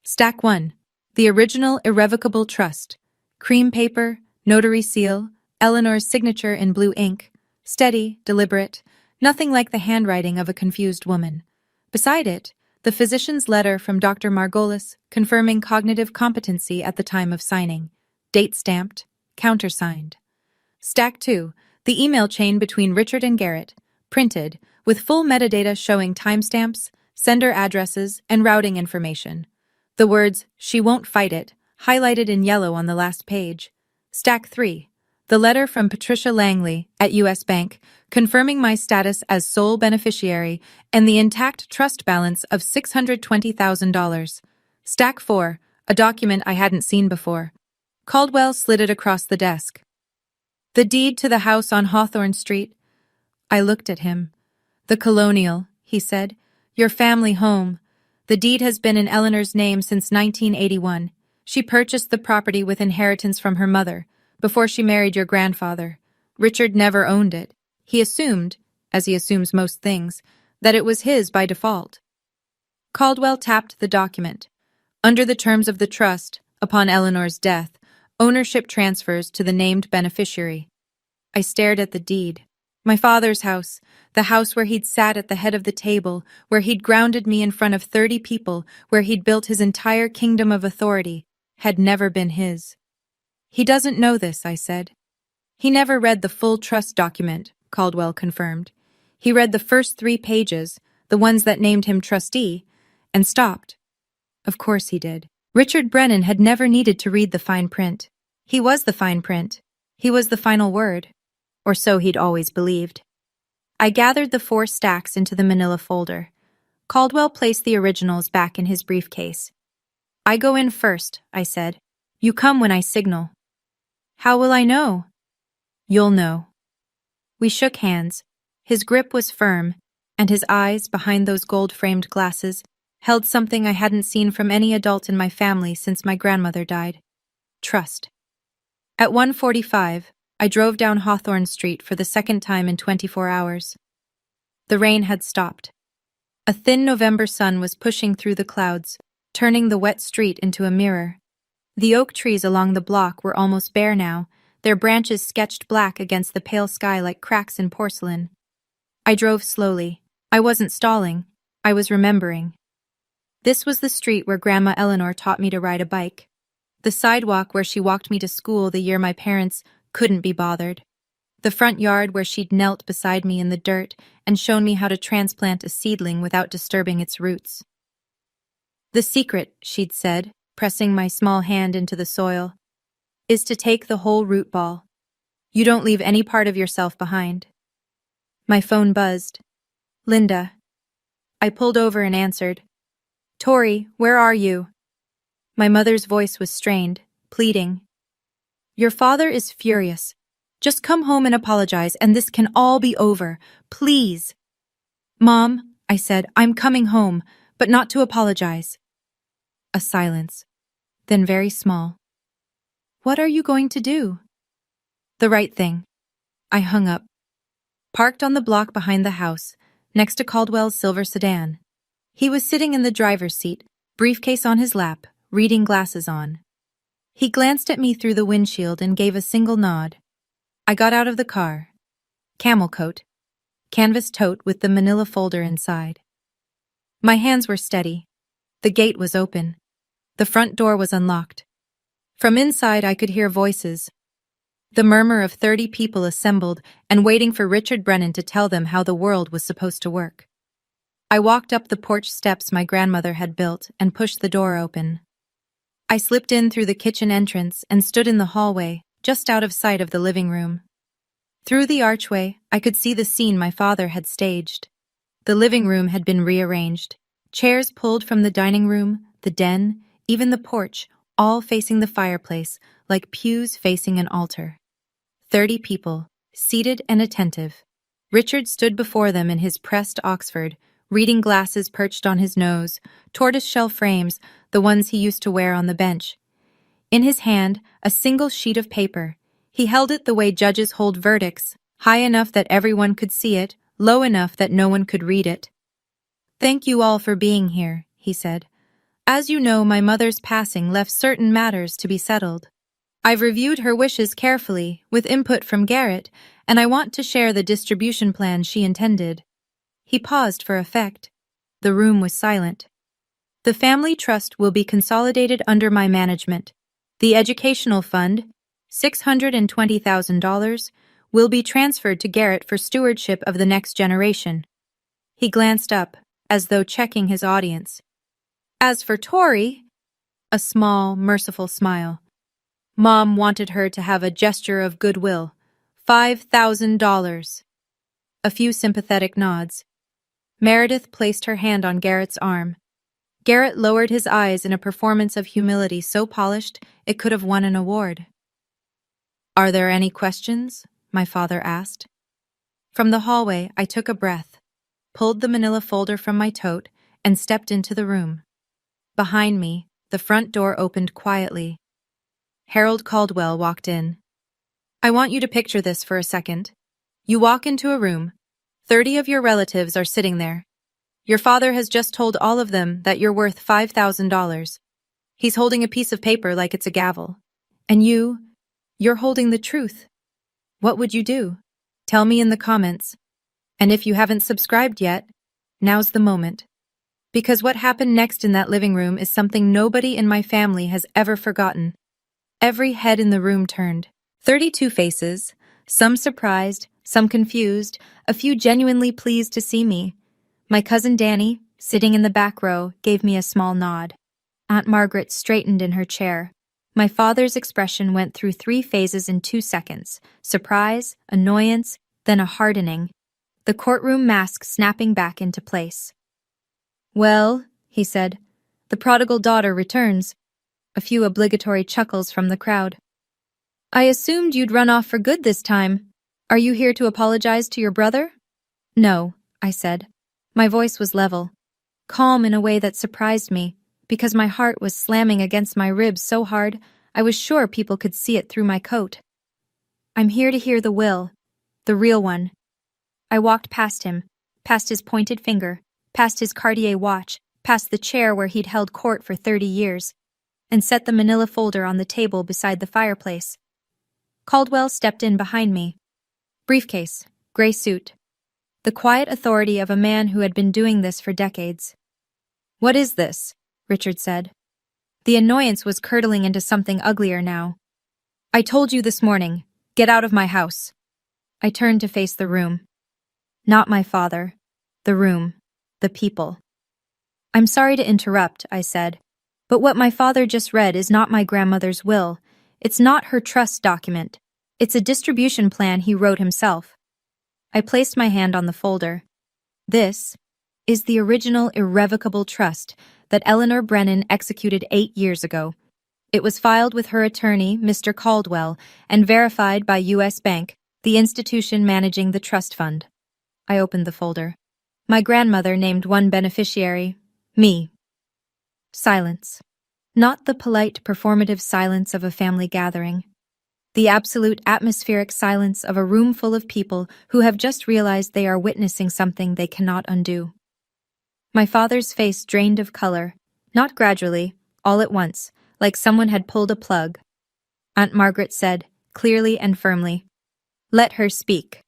Stack 1. The original irrevocable trust. Cream paper, notary seal, Eleanor's signature in blue ink. Steady, deliberate, nothing like the handwriting of a confused woman. Beside it, the physician's letter from Dr. Margolis confirming cognitive competency at the time of signing. Date stamped, countersigned. Stack 2. The email chain between Richard and Garrett, printed, with full metadata showing timestamps, sender addresses, and routing information. The words, "She won't fight it," highlighted in yellow on the last page. Stack 3. The letter from Patricia Langley at U.S. Bank confirming my status as sole beneficiary and the intact trust balance of $620,000. Stack 4. A document I hadn't seen before. Caldwell slid it across the desk. "The deed to the house on Hawthorne Street." I looked at him. "The Colonial," he said. "Your family home. The deed has been in Eleanor's name since 1981. She purchased the property with inheritance from her mother, before she married your grandfather. Richard never owned it. He assumed, as he assumes most things, that it was his by default." Caldwell tapped the document. "Under the terms of the trust, upon Eleanor's death, ownership transfers to the named beneficiary." I stared at the deed. My father's house, the house where he'd sat at the head of the table, where he'd grounded me in front of 30 people, where he'd built his entire kingdom of authority, had never been his. "He doesn't know this," I said. "He never read the full trust document," Caldwell confirmed. "He read the first 3 pages, the ones that named him trustee, and stopped." Of course he did. Richard Brennan had never needed to read the fine print. He was the fine print. He was the final word. Or so he'd always believed. I gathered the 4 stacks into the manila folder. Caldwell placed the originals back in his briefcase. "I go in first," I said. "You come when I signal." "How will I know?" "You'll know." We shook hands. His grip was firm, and his eyes, behind those gold-framed glasses, held something I hadn't seen from any adult in my family since my grandmother died. Trust. At 1:45, I drove down Hawthorne Street for the second time in 24 hours. The rain had stopped. A thin November sun was pushing through the clouds, turning the wet street into a mirror. The oak trees along the block were almost bare now, their branches sketched black against the pale sky like cracks in porcelain. I drove slowly. I wasn't stalling. I was remembering. This was the street where Grandma Eleanor taught me to ride a bike. The sidewalk where she walked me to school the year my parents couldn't be bothered. The front yard where she'd knelt beside me in the dirt and shown me how to transplant a seedling without disturbing its roots. "The secret," she'd said, pressing my small hand into the soil, "is to take the whole root ball. You don't leave any part of yourself behind." My phone buzzed. "Linda." I pulled over and answered. "Tori, where are you?" My mother's voice was strained, pleading. "Your father is furious. Just come home and apologize, and this can all be over. Please." "Mom," I said, "I'm coming home, but not to apologize." A silence, then very small. "What are you going to do?" "The right thing." I hung up. Parked on the block behind the house, next to Caldwell's silver sedan. He was sitting in the driver's seat, briefcase on his lap, reading glasses on. He glanced at me through the windshield and gave a single nod. I got out of the car. Camel coat. Canvas tote with the manila folder inside. My hands were steady. The gate was open. The front door was unlocked. From inside I could hear voices. The murmur of 30 people assembled and waiting for Richard Brennan to tell them how the world was supposed to work. I walked up the porch steps my grandmother had built and pushed the door open. I slipped in through the kitchen entrance and stood in the hallway, just out of sight of the living room. Through the archway, I could see the scene my father had staged. The living room had been rearranged. Chairs pulled from the dining room, the den, even the porch, all facing the fireplace, like pews facing an altar. 30 people, seated and attentive. Richard stood before them in his pressed Oxford, reading glasses perched on his nose, tortoiseshell frames, the ones he used to wear on the bench. In his hand, a single sheet of paper. He held it the way judges hold verdicts, high enough that everyone could see it, low enough that no one could read it. "Thank you all for being here," he said. "As you know, my mother's passing left certain matters to be settled. I've reviewed her wishes carefully, with input from Garrett, and I want to share the distribution plan she intended." He paused for effect. The room was silent. "The family trust will be consolidated under my management. The educational fund, $620,000, will be transferred to Garrett for stewardship of the next generation." He glanced up, as though checking his audience. "As for Tori," a small, merciful smile. "Mom wanted her to have a gesture of goodwill. $5,000. A few sympathetic nods. Meredith placed her hand on Garrett's arm. Garrett lowered his eyes in a performance of humility so polished it could have won an award. "Are there any questions?" my father asked. From the hallway, I took a breath, pulled the manila folder from my tote, and stepped into the room. Behind me, the front door opened quietly. Harold Caldwell walked in. "I want you to picture this for a second. You walk into a room. 30 of your relatives are sitting there. Your father has just told all of them that you're worth $5,000. He's holding a piece of paper like it's a gavel. And you're holding the truth. What would you do? Tell me in the comments. And if you haven't subscribed yet, now's the moment. Because what happened next in that living room is something nobody in my family has ever forgotten." Every head in the room turned. 32 faces, some surprised, some confused, a few genuinely pleased to see me. My cousin Danny, sitting in the back row, gave me a small nod. Aunt Margaret straightened in her chair. My father's expression went through 3 phases in 2 seconds: surprise, annoyance, then a hardening. The courtroom mask snapping back into place. "Well," he said, "the prodigal daughter returns." A few obligatory chuckles from the crowd. "I assumed you'd run off for good this time. Are you here to apologize to your brother?" "No," I said. My voice was level, calm in a way that surprised me, because my heart was slamming against my ribs so hard I was sure people could see it through my coat. "I'm here to hear the will, the real one." I walked past him, past his pointed finger, past his Cartier watch, past the chair where he'd held court for 30 years, and set the manila folder on the table beside the fireplace. Caldwell stepped in behind me. Briefcase, gray suit. The quiet authority of a man who had been doing this for decades. "What is this?" Richard said. The annoyance was curdling into something uglier now. "I told you this morning. Get out of my house." I turned to face the room. Not my father. The room. The people. "I'm sorry to interrupt," I said, "but what my father just read is not my grandmother's will. It's not her trust document. It's a distribution plan he wrote himself." I placed my hand on the folder. "This is the original irrevocable trust that Eleanor Brennan executed 8 years ago. It was filed with her attorney, Mr. Caldwell, and verified by U.S. Bank, the institution managing the trust fund." I opened the folder. My grandmother named one beneficiary, me. Silence. Not the polite, performative silence of a family gathering. The absolute atmospheric silence of a room full of people who have just realized they are witnessing something they cannot undo. My father's face drained of color, not gradually, all at once, like someone had pulled a plug. Aunt Margaret said, clearly and firmly, Let her speak.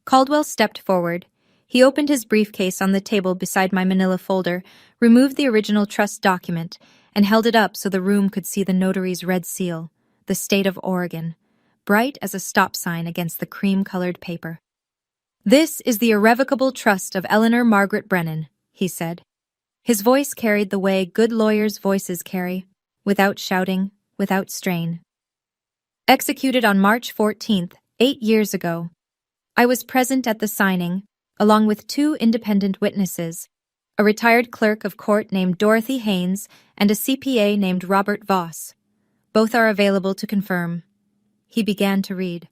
Caldwell stepped forward. He opened his briefcase on the table beside my manila folder, removed the original trust document, and held it up so the room could see the notary's red seal, the state of Oregon, bright as a stop sign against the cream-colored paper. "This is the irrevocable trust of Eleanor Margaret Brennan," he said. His voice carried the way good lawyers' voices carry, without shouting, without strain. Executed on March 14th, 8 years ago. I was present at the signing, along with 2 independent witnesses, a retired clerk of court named Dorothy Haynes and a CPA named Robert Voss. Both are available to confirm. He began to read.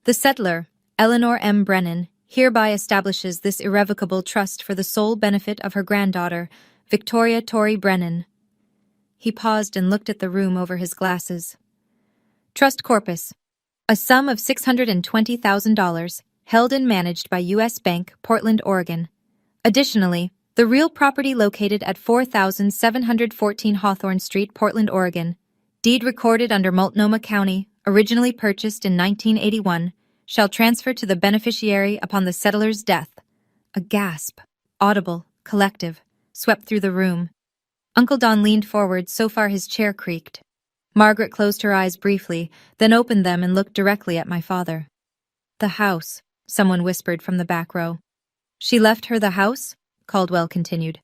"The settler, Eleanor M. Brennan, hereby establishes this irrevocable trust for the sole benefit of her granddaughter, Victoria Torrey Brennan." He paused and looked at the room over his glasses. "Trust corpus. A sum of $620,000, held and managed by U.S. Bank, Portland, Oregon. Additionally, the real property located at 4714 Hawthorne Street, Portland, Oregon, deed recorded under Multnomah County, originally purchased in 1981, shall transfer to the beneficiary upon the settler's death." A gasp, audible, collective, swept through the room. Uncle Don leaned forward so far his chair creaked. Margaret closed her eyes briefly, then opened them and looked directly at my father. "The house," someone whispered from the back row. "She left her the house?" Caldwell continued.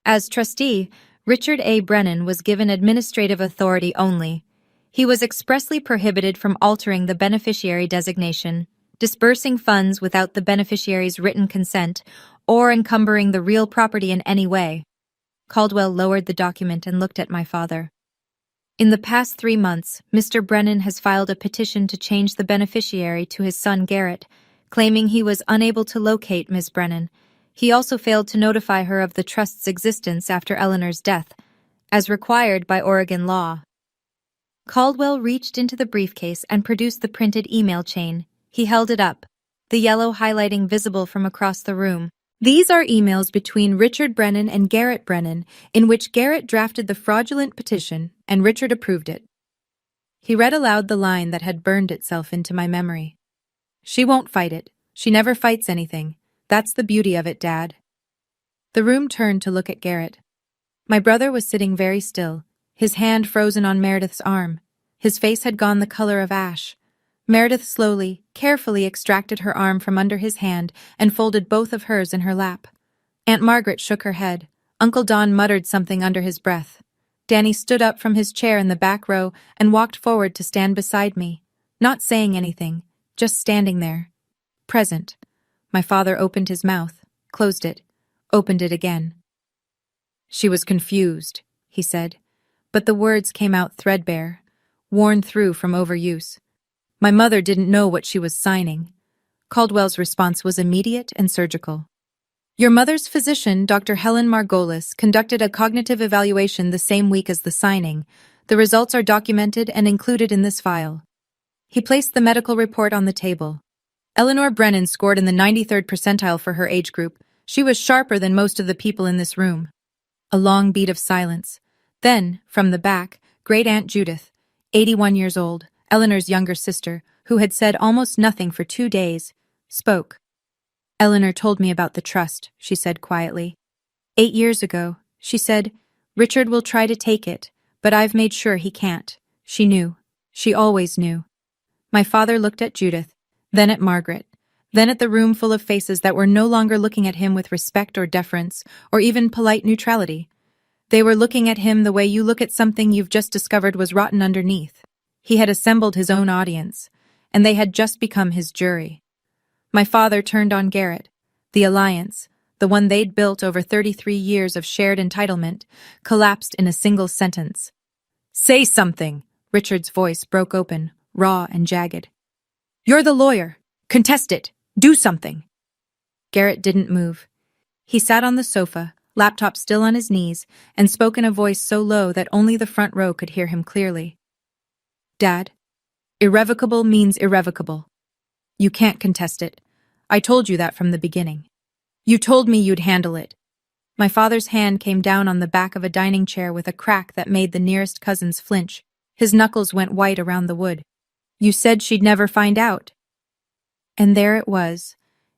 "As trustee, Richard A. Brennan was given administrative authority only. He was expressly prohibited from altering the beneficiary designation, disbursing funds without the beneficiary's written consent, or encumbering the real property in any way." Caldwell lowered the document and looked at my father. "In the past 3 months, Mr. Brennan has filed a petition to change the beneficiary to his son Garrett, claiming he was unable to locate Ms. Brennan. He also failed to notify her of the trust's existence after Eleanor's death, as required by Oregon law." Caldwell reached into the briefcase and produced the printed email chain. He held it up, the yellow highlighting visible from across the room. "These are emails between Richard Brennan and Garrett Brennan, in which Garrett drafted the fraudulent petition and Richard approved it." He read aloud the line that had burned itself into my memory. "She won't fight it. She never fights anything. That's the beauty of it, Dad." The room turned to look at Garrett. My brother was sitting very still, his hand frozen on Meredith's arm. His face had gone the color of ash. Meredith slowly, carefully extracted her arm from under his hand and folded both of hers in her lap. Aunt Margaret shook her head. Uncle Don muttered something under his breath. Danny stood up from his chair in the back row and walked forward to stand beside me, not saying anything, just standing there. Present. My father opened his mouth, closed it, opened it again. "She was confused," he said, but the words came out threadbare, worn through from overuse. "My mother didn't know what she was signing." Caldwell's response was immediate and surgical. "Your mother's physician, Dr. Helen Margolis, conducted a cognitive evaluation the same week as the signing. The results are documented and included in this file." He placed the medical report on the table. "Eleanor Brennan scored in the 93rd percentile for her age group. She was sharper than most of the people in this room." A long beat of silence. Then, from the back, Great Aunt Judith, 81 years old, Eleanor's younger sister, who had said almost nothing for 2 days, spoke. "Eleanor told me about the trust," she said quietly. 8 years ago, she said, "Richard will try to take it, but I've made sure he can't." She knew. She always knew. My father looked at Judith, then at Margaret, then at the room full of faces that were no longer looking at him with respect or deference, or even polite neutrality. They were looking at him the way you look at something you've just discovered was rotten underneath. He had assembled his own audience, and they had just become his jury. My father turned on Garrett. The alliance, the one they'd built over 33 years of shared entitlement, collapsed in a single sentence. "Say something!" Richard's voice broke open, raw and jagged. "You're the lawyer. Contest it. Do something." Garrett didn't move. He sat on the sofa, laptop still on his knees, and spoke in a voice so low that only the front row could hear him clearly. "Dad, irrevocable means irrevocable. You can't contest it. I told you that from the beginning. You told me you'd handle it." My father's hand came down on the back of a dining chair with a crack that made the nearest cousins flinch. His knuckles went white around the wood. "You said she'd never find out." And there it was.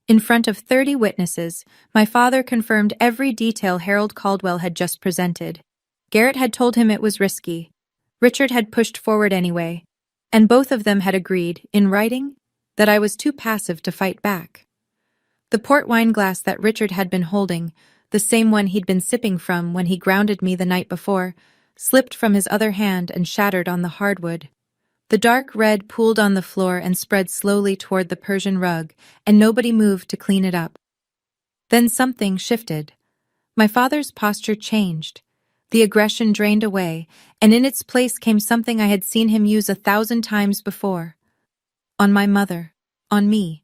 In front of 30 witnesses, my father confirmed every detail Harold Caldwell had just presented. Garrett had told him it was risky. Richard had pushed forward anyway. And both of them had agreed, in writing, that I was too passive to fight back. The port wine glass that Richard had been holding, the same one he'd been sipping from when he grounded me the night before, slipped from his other hand and shattered on the hardwood. The dark red pooled on the floor and spread slowly toward the Persian rug, and nobody moved to clean it up. Then something shifted. My father's posture changed. The aggression drained away, and in its place came something I had seen him use 1,000 times before. On my mother, on me,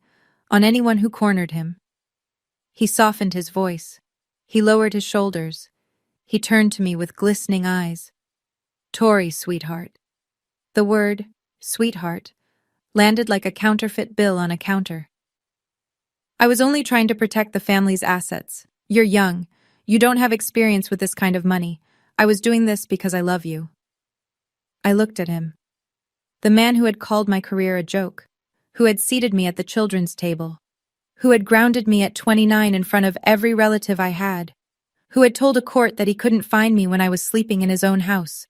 on anyone who cornered him. He softened his voice. He lowered his shoulders. He turned to me with glistening eyes. "Tori, sweetheart." The word, sweetheart, landed like a counterfeit bill on a counter. "I was only trying to protect the family's assets. You're young. You don't have experience with this kind of money. I was doing this because I love you." I looked at him. The man who had called my career a joke, who had seated me at the children's table, who had grounded me at 29 in front of every relative I had, who had told a court that he couldn't find me when I was sleeping in his own house.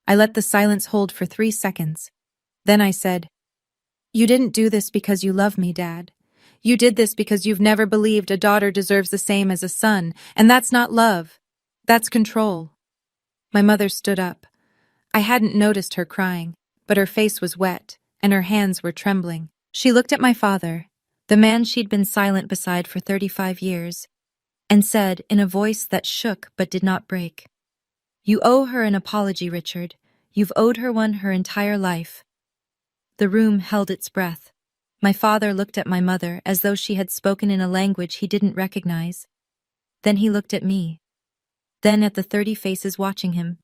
I let the silence hold for 3 seconds. Then I said, "You didn't do this because you love me, Dad. You did this because you've never believed a daughter deserves the same as a son, and that's not love. That's control." My mother stood up. I hadn't noticed her crying, but her face was wet, and her hands were trembling. She looked at my father, the man she'd been silent beside for 35 years, and said in a voice that shook but did not break, "You owe her an apology, Richard. You've owed her one her entire life." The room held its breath. My father looked at my mother as though she had spoken in a language he didn't recognize. Then he looked at me. Then at the 30 faces watching him.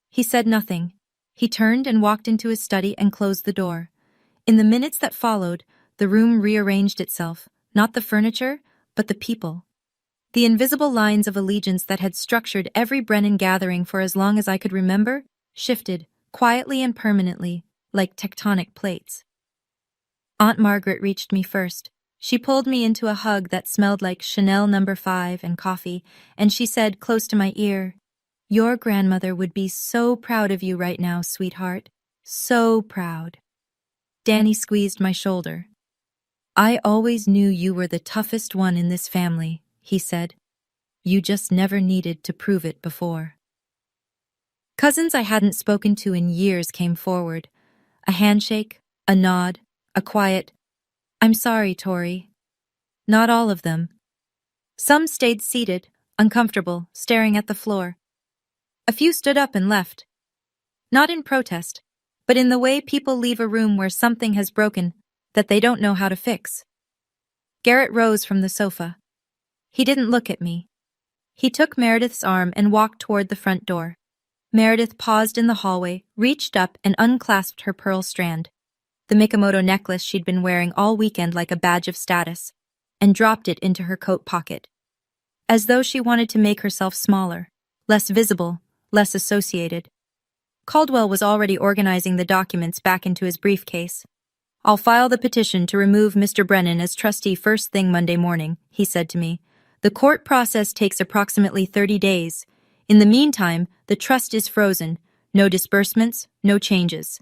He said nothing. He turned and walked into his study and closed the door. In the minutes that followed, the room rearranged itself, not the furniture, but the people. The invisible lines of allegiance that had structured every Brennan gathering for as long as I could remember shifted, quietly and permanently, like tectonic plates. Aunt Margaret reached me first. She pulled me into a hug that smelled like Chanel No. 5 and coffee, and she said close to my ear, "Your grandmother would be so proud of you right now, sweetheart. So proud." Danny squeezed my shoulder. "I always knew you were the toughest one in this family," he said. "You just never needed to prove it before." Cousins I hadn't spoken to in years came forward. A handshake, a nod, a quiet, "I'm sorry, Tori." Not all of them. Some stayed seated, uncomfortable, staring at the floor. A few stood up and left. Not in protest, but in the way people leave a room where something has broken that they don't know how to fix. Garrett rose from the sofa. He didn't look at me. He took Meredith's arm and walked toward the front door. Meredith paused in the hallway, reached up and unclasped her pearl strand, the Mikamoto necklace she'd been wearing all weekend like a badge of status, and dropped it into her coat pocket. As though she wanted to make herself smaller, less visible, less associated. Caldwell was already organizing the documents back into his briefcase. "I'll file the petition to remove Mr. Brennan as trustee first thing Monday morning," he said to me. "The court process takes approximately 30 days. In the meantime, the trust is frozen. No disbursements, no changes."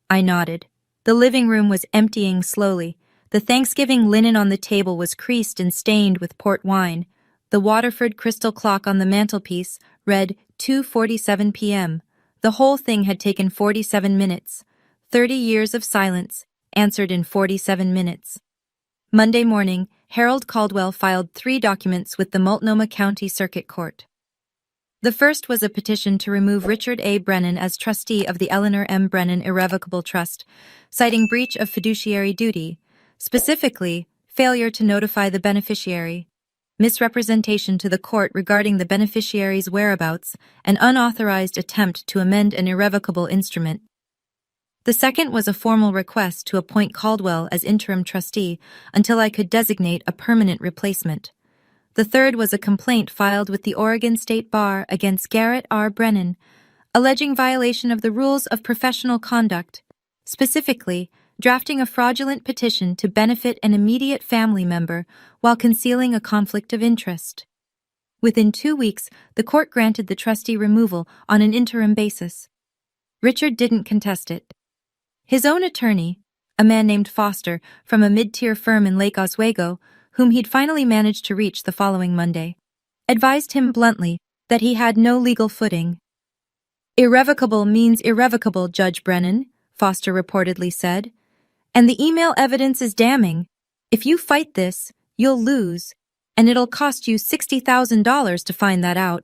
I nodded. The living room was emptying slowly. The Thanksgiving linen on the table was creased and stained with port wine. The Waterford crystal clock on the mantelpiece read 2:47 p.m. The whole thing had taken 47 minutes. 30 years of silence, answered in 47 minutes. Monday morning, Harold Caldwell filed 3 documents with the Multnomah County Circuit Court. The first was a petition to remove Richard A. Brennan as trustee of the Eleanor M. Brennan Irrevocable Trust, citing breach of fiduciary duty, specifically, failure to notify the beneficiary, misrepresentation to the court regarding the beneficiary's whereabouts, and unauthorized attempt to amend an irrevocable instrument. The second was a formal request to appoint Caldwell as interim trustee until I could designate a permanent replacement. The third was a complaint filed with the Oregon State Bar against Garrett R. Brennan, alleging violation of the rules of professional conduct, specifically drafting a fraudulent petition to benefit an immediate family member while concealing a conflict of interest. Within 2 weeks, the court granted the trustee removal on an interim basis. Richard didn't contest it. His own attorney, a man named Foster from a mid-tier firm in Lake Oswego, whom he'd finally managed to reach the following Monday, advised him bluntly that he had no legal footing. "Irrevocable means irrevocable, Judge Brennan," Foster reportedly said. "And the email evidence is damning. If you fight this, you'll lose, and it'll cost you $60,000 to find that out."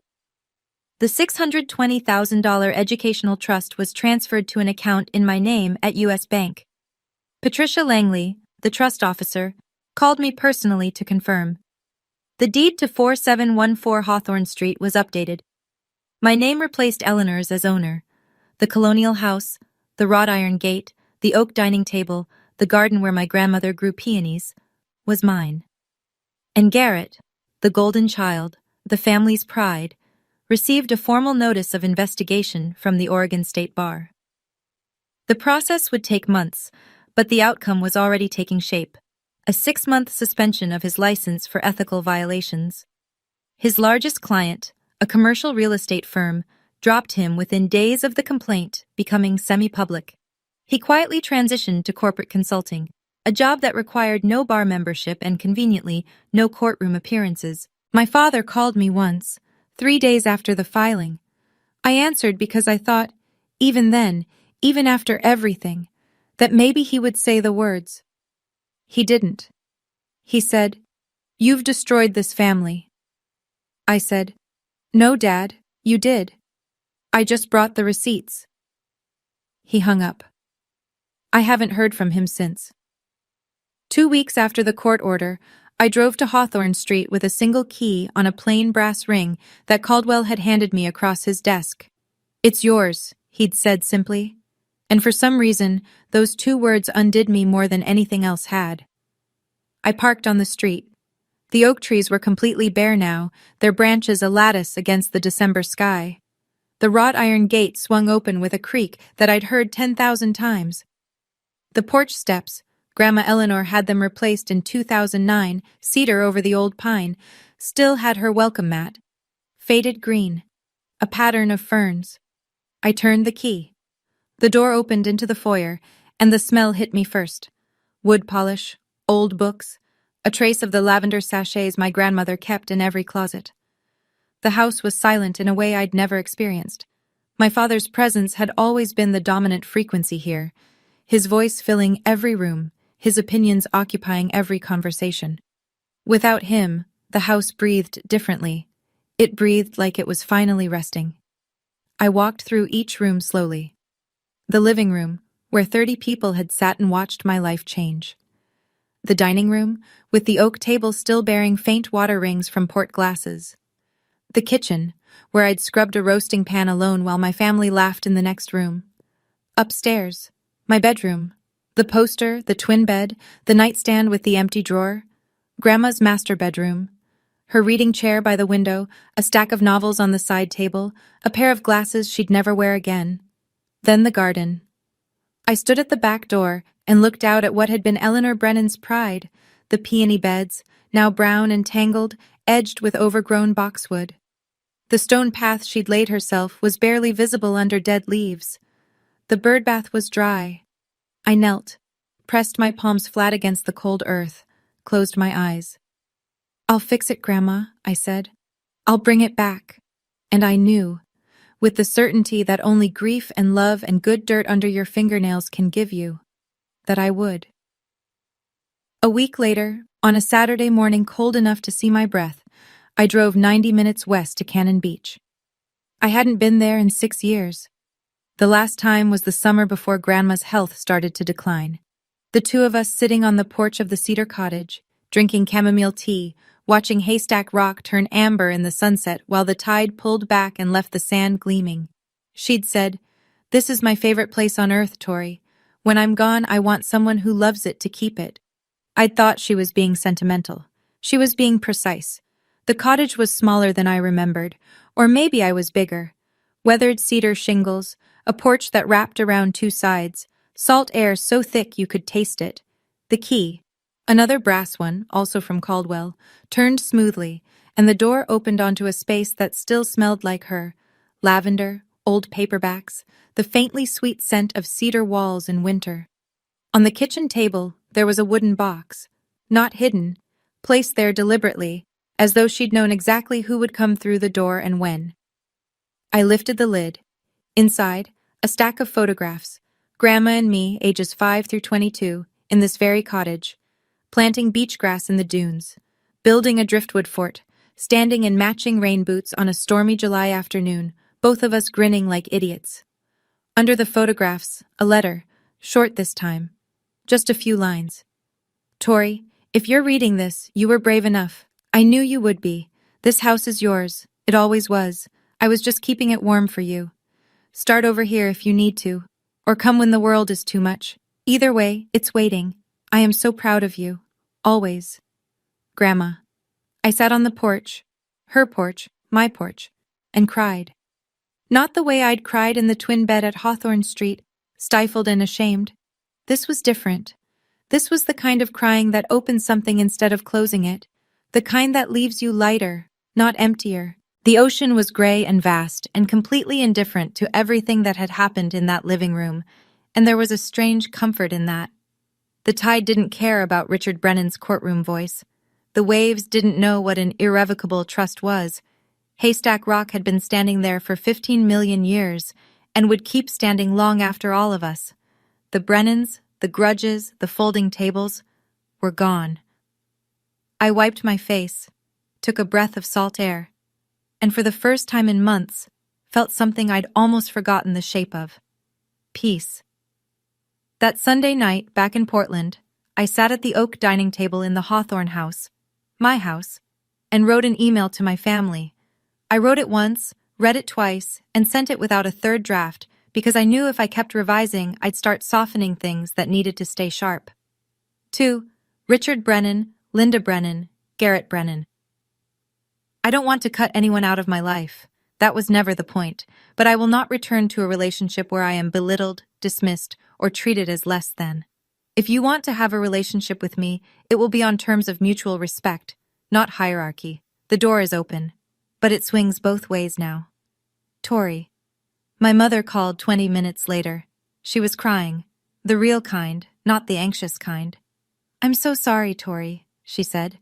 The $620,000 educational trust was transferred to an account in my name at U.S. Bank. Patricia Langley, the trust officer, called me personally to confirm. The deed to 4714 Hawthorne Street was updated. My name replaced Eleanor's as owner. The colonial house, the wrought iron gate, the oak dining table, the garden where my grandmother grew peonies, was mine. And Garrett, the golden child, the family's pride, received a formal notice of investigation from the Oregon State Bar. The process would take months, but the outcome was already taking shape: a 6-month suspension of his license for ethical violations. His largest client, a commercial real estate firm, dropped him within days of the complaint becoming semi-public. He quietly transitioned to corporate consulting, a job that required no bar membership and, conveniently, no courtroom appearances. My father called me once, 3 days after the filing. I answered because I thought, even then, even after everything, that maybe he would say the words. He didn't. He said, "You've destroyed this family." I said, "No, Dad, you did. I just brought the receipts." He hung up. I haven't heard from him since. 2 weeks after the court order, I drove to Hawthorne Street with a single key on a plain brass ring that Caldwell had handed me across his desk. "It's yours," he'd said simply. And for some reason, those 2 words undid me more than anything else had. I parked on the street. The oak trees were completely bare now, their branches a lattice against the December sky. The wrought iron gate swung open with a creak that I'd heard 10,000 times. The porch steps, Grandma Eleanor had them replaced in 2009, cedar over the old pine, still had her welcome mat. Faded green, a pattern of ferns. I turned the key. The door opened into the foyer, and the smell hit me first. Wood polish, old books, a trace of the lavender sachets my grandmother kept in every closet. The house was silent in a way I'd never experienced. My father's presence had always been the dominant frequency here, his voice filling every room, his opinions occupying every conversation. Without him, the house breathed differently. It breathed like it was finally resting. I walked through each room slowly. The living room, where 30 people had sat and watched my life change. The dining room, with the oak table still bearing faint water rings from port glasses. The kitchen, where I'd scrubbed a roasting pan alone while my family laughed in the next room. Upstairs, my bedroom. The poster, the twin bed, the nightstand with the empty drawer. Grandma's master bedroom. Her reading chair by the window, a stack of novels on the side table, a pair of glasses she'd never wear again. Then the garden. I stood at the back door and looked out at what had been Eleanor Brennan's pride, the peony beds, now brown and tangled, edged with overgrown boxwood. The stone path she'd laid herself was barely visible under dead leaves. The birdbath was dry. I knelt, pressed my palms flat against the cold earth, closed my eyes. "I'll fix it, Grandma," I said. "I'll bring it back." And I knew, with the certainty that only grief and love and good dirt under your fingernails can give you, that I would. A week later, on a Saturday morning cold enough to see my breath, I drove 90 minutes west to Cannon Beach. I hadn't been there in 6 years. The last time was the summer before Grandma's health started to decline. The 2 of us sitting on the porch of the cedar cottage, drinking chamomile tea, watching Haystack Rock turn amber in the sunset while the tide pulled back and left the sand gleaming. She'd said, "This is my favorite place on earth, Tori. When I'm gone, I want someone who loves it to keep it." I'd thought she was being sentimental. She was being precise. The cottage was smaller than I remembered, or maybe I was bigger. Weathered cedar shingles, a porch that wrapped around 2 sides, Salt air so thick you could taste it. The key, another brass one, also from Caldwell, turned smoothly, and the door opened onto a space that still smelled like her. Lavender, old paperbacks, the faintly sweet scent of cedar walls in winter. On the kitchen table, there was a wooden box, not hidden, placed there deliberately, as though she'd known exactly who would come through the door and when. I lifted the lid. Inside, a stack of photographs, Grandma and me, ages 5 through 22, in this very cottage, planting beach grass in the dunes, building a driftwood fort, standing in matching rain boots on a stormy July afternoon, both of us grinning like idiots. Under the photographs, a letter, short this time, just a few lines. Tori, if you're reading this, you were brave enough. I knew you would be. This house is yours. It always was. I was just keeping it warm for you. Start over here if you need to, or come when the world is too much. Either way, it's waiting. I am so proud of you. Always. Grandma. I sat on the porch, her porch, my porch, and cried. Not the way I'd cried in the twin bed at Hawthorne Street, stifled and ashamed. This was different. This was the kind of crying that opens something instead of closing it, the kind that leaves you lighter, not emptier. The ocean was gray and vast and completely indifferent to everything that had happened in that living room, and there was a strange comfort in that. The tide didn't care about Richard Brennan's courtroom voice. The waves didn't know what an irrevocable trust was. Haystack Rock had been standing there for 15 million years and would keep standing long after all of us. The Brennans, the grudges, the folding tables were gone. I wiped my face, took a breath of salt air, and for the first time in months, felt something I'd almost forgotten the shape of. Peace. That Sunday night, back in Portland, I sat at the oak dining table in the Hawthorne house, my house, and wrote an email to my family. I wrote it once, read it twice, and sent it without a third draft because I knew if I kept revising, I'd start softening things that needed to stay sharp. To Richard Brennan, Linda Brennan, Garrett Brennan. I don't want to cut anyone out of my life. That was never the point, but I will not return to a relationship where I am belittled, dismissed, or treated as less than. If you want to have a relationship with me, it will be on terms of mutual respect, not hierarchy. The door is open, but it swings both ways now. Tori. My mother called 20 minutes later. She was crying, the real kind, not the anxious kind. I'm so sorry, Tori, she said.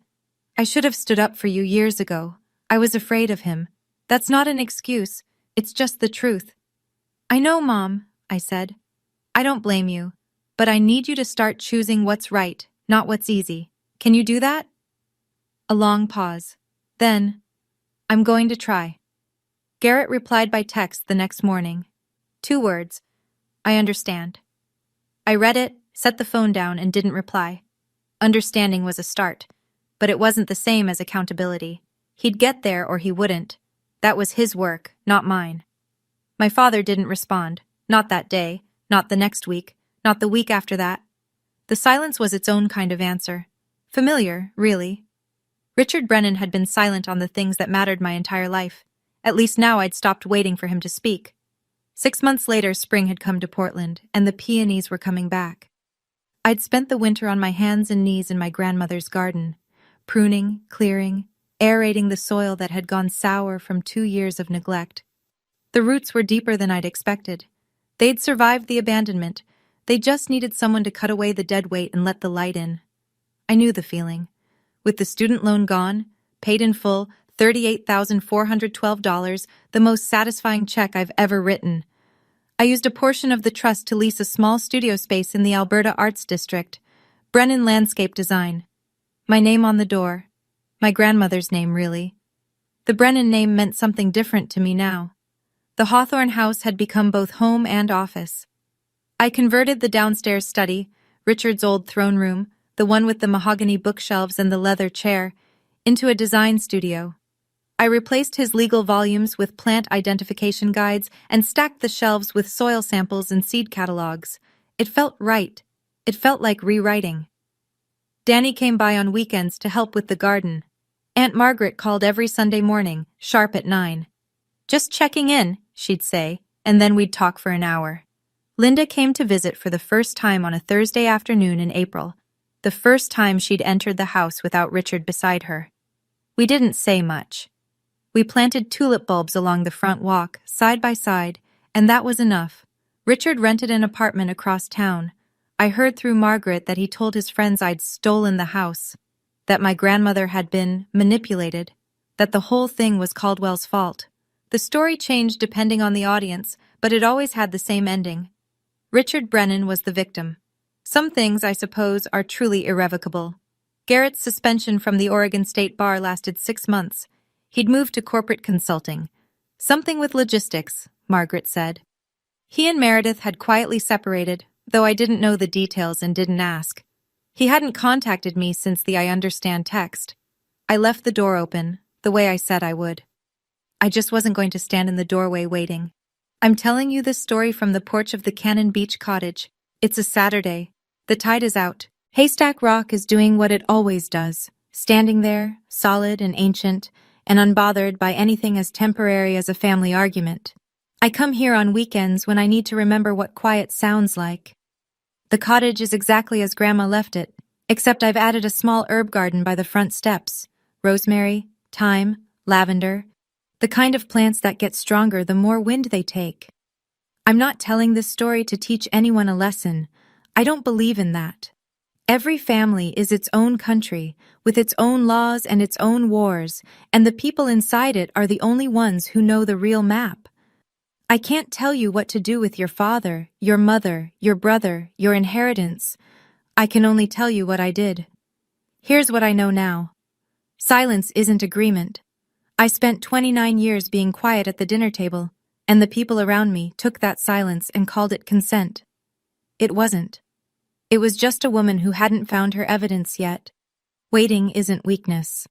I should have stood up for you years ago. I was afraid of him. That's not an excuse. It's just the truth. I know, Mom, I said. I don't blame you, but I need you to start choosing what's right, not what's easy. Can you do that? A long pause. Then, I'm going to try. Garrett replied by text the next morning. 2 words. I understand. I read it, set the phone down, and didn't reply. Understanding was a start, but it wasn't the same as accountability. He'd get there or he wouldn't. That was his work, not mine. My father didn't respond. Not that day, not the next week, not the week after that. The silence was its own kind of answer. Familiar, really. Richard Brennan had been silent on the things that mattered my entire life. At least now I'd stopped waiting for him to speak. 6 months later, spring had come to Portland, and the peonies were coming back. I'd spent the winter on my hands and knees in my grandmother's garden, pruning, clearing, aerating the soil that had gone sour from 2 years of neglect. The roots were deeper than I'd expected. They'd survived the abandonment. They just needed someone to cut away the dead weight and let the light in. I knew the feeling. With the student loan gone, paid in full, $38,412, the most satisfying check I've ever written. I used a portion of the trust to lease a small studio space in the Alberta Arts District, Brennan Landscape Design. My name on the door. My grandmother's name, really. The Brennan name meant something different to me now. The Hawthorne house had become both home and office. I converted the downstairs study, Richard's old throne room, the one with the mahogany bookshelves and the leather chair, into a design studio. I replaced his legal volumes with plant identification guides and stacked the shelves with soil samples and seed catalogs. It felt right. It felt like rewriting. Danny came by on weekends to help with the garden. Aunt Margaret called every Sunday morning, sharp at 9. Just checking in, she'd say, and then we'd talk for an hour. Linda came to visit for the first time on a Thursday afternoon in April, the first time she'd entered the house without Richard beside her. We didn't say much. We planted tulip bulbs along the front walk, side by side, and that was enough. Richard rented an apartment across town. I heard through Margaret that he told his friends I'd stolen the house, that my grandmother had been manipulated, that the whole thing was Caldwell's fault. The story changed depending on the audience, but it always had the same ending. Richard Brennan was the victim. Some things, I suppose, are truly irrevocable. Garrett's suspension from the Oregon State Bar lasted 6 months. He'd moved to corporate consulting. Something with logistics, Margaret said. He and Meredith had quietly separated, though I didn't know the details and didn't ask. He hadn't contacted me since the I understand text. I left the door open, the way I said I would. I just wasn't going to stand in the doorway waiting. I'm telling you this story from the porch of the Cannon Beach cottage. It's a Saturday. The tide is out. Haystack Rock is doing what it always does, standing there, solid and ancient, and unbothered by anything as temporary as a family argument. I come here on weekends when I need to remember what quiet sounds like. The cottage is exactly as Grandma left it, except I've added a small herb garden by the front steps. Rosemary, thyme, lavender, the kind of plants that get stronger the more wind they take. I'm not telling this story to teach anyone a lesson. I don't believe in that. Every family is its own country, with its own laws and its own wars, and the people inside it are the only ones who know the real map. I can't tell you what to do with your father, your mother, your brother, your inheritance. I can only tell you what I did. Here's what I know now. Silence isn't agreement. I spent 29 years being quiet at the dinner table, and the people around me took that silence and called it consent. It wasn't. It was just a woman who hadn't found her evidence yet. Waiting isn't weakness.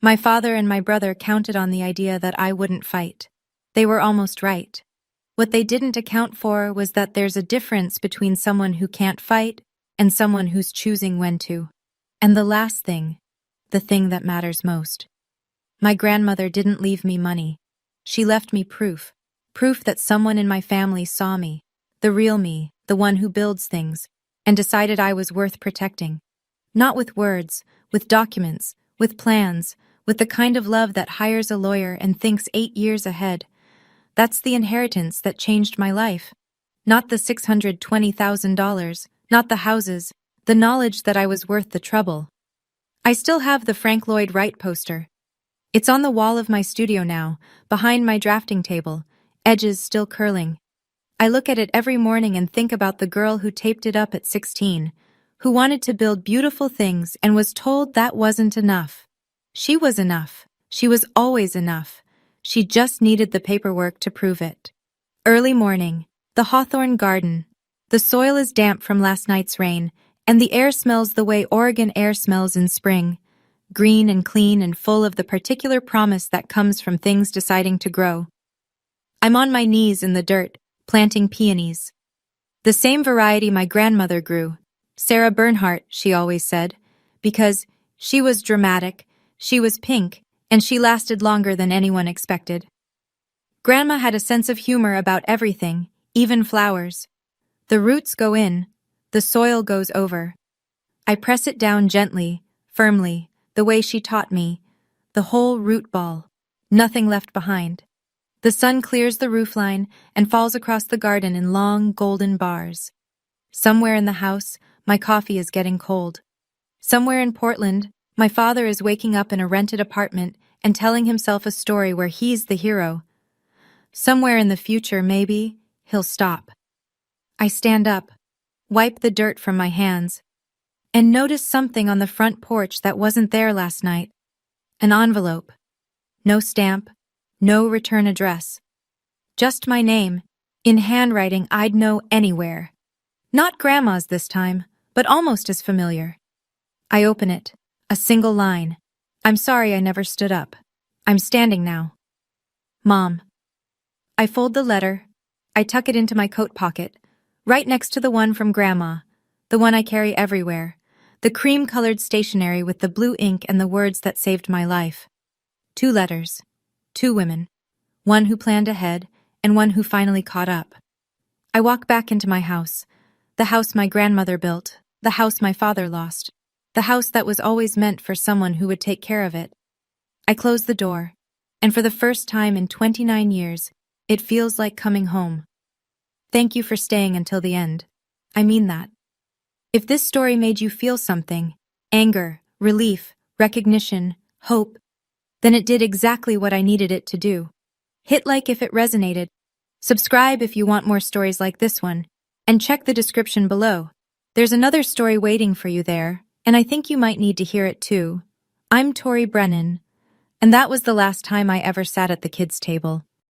My father and my brother counted on the idea that I wouldn't fight. They were almost right. What they didn't account for was that there's a difference between someone who can't fight and someone who's choosing when to. And the last thing, the thing that matters most. My grandmother didn't leave me money. She left me proof that someone in my family saw me, the real me, the one who builds things, and decided I was worth protecting. Not with words, with documents, with plans, with the kind of love that hires a lawyer and thinks 8 years ahead. That's the inheritance that changed my life. Not the $620,000, not the houses, the knowledge that I was worth the trouble. I still have the Frank Lloyd Wright poster. It's on the wall of my studio now, behind my drafting table, edges still curling. I look at it every morning and think about the girl who taped it up at 16, who wanted to build beautiful things and was told that wasn't enough. She was enough. She was always enough. She just needed the paperwork to prove it. Early morning, the hawthorn garden. The soil is damp from last night's rain, and the air smells the way Oregon air smells in spring, green and clean and full of the particular promise that comes from things deciding to grow. I'm on my knees in the dirt, planting peonies. The same variety my grandmother grew. Sarah Bernhardt, she always said, because she was dramatic, she was pink, and she lasted longer than anyone expected. Grandma had a sense of humor about everything, even flowers. The roots go in, the soil goes over. I press it down gently, firmly, the way she taught me, the whole root ball, nothing left behind. The sun clears the roofline and falls across the garden in long, golden bars. Somewhere in the house, my coffee is getting cold. Somewhere in Portland, my father is waking up in a rented apartment and telling himself a story where he's the hero. Somewhere in the future, maybe, he'll stop. I stand up, wipe the dirt from my hands, and notice something on the front porch that wasn't there last night. An envelope. No stamp. No return address. Just my name, in handwriting I'd know anywhere. Not Grandma's this time, but almost as familiar. I open it, a single line. I'm sorry I never stood up. I'm standing now. Mom. I fold the letter. I tuck it into my coat pocket, right next to the one from Grandma, the one I carry everywhere, the cream-colored stationery with the blue ink and the words that saved my life. 2 letters. 2 women, one who planned ahead and one who finally caught up. I walk back into my house. The house my grandmother built. The house my father lost. The house that was always meant for someone who would take care of it. I close the door, and for the first time in 29 years, it feels like coming home. Thank you for staying until the end. I mean that. If this story made you feel something, anger, relief, recognition, hope, then it did exactly what I needed it to do. Hit like if it resonated. Subscribe if you want more stories like this one, and check the description below. There's another story waiting for you there, and I think you might need to hear it too. I'm Tori Brennan, and that was the last time I ever sat at the kids' table.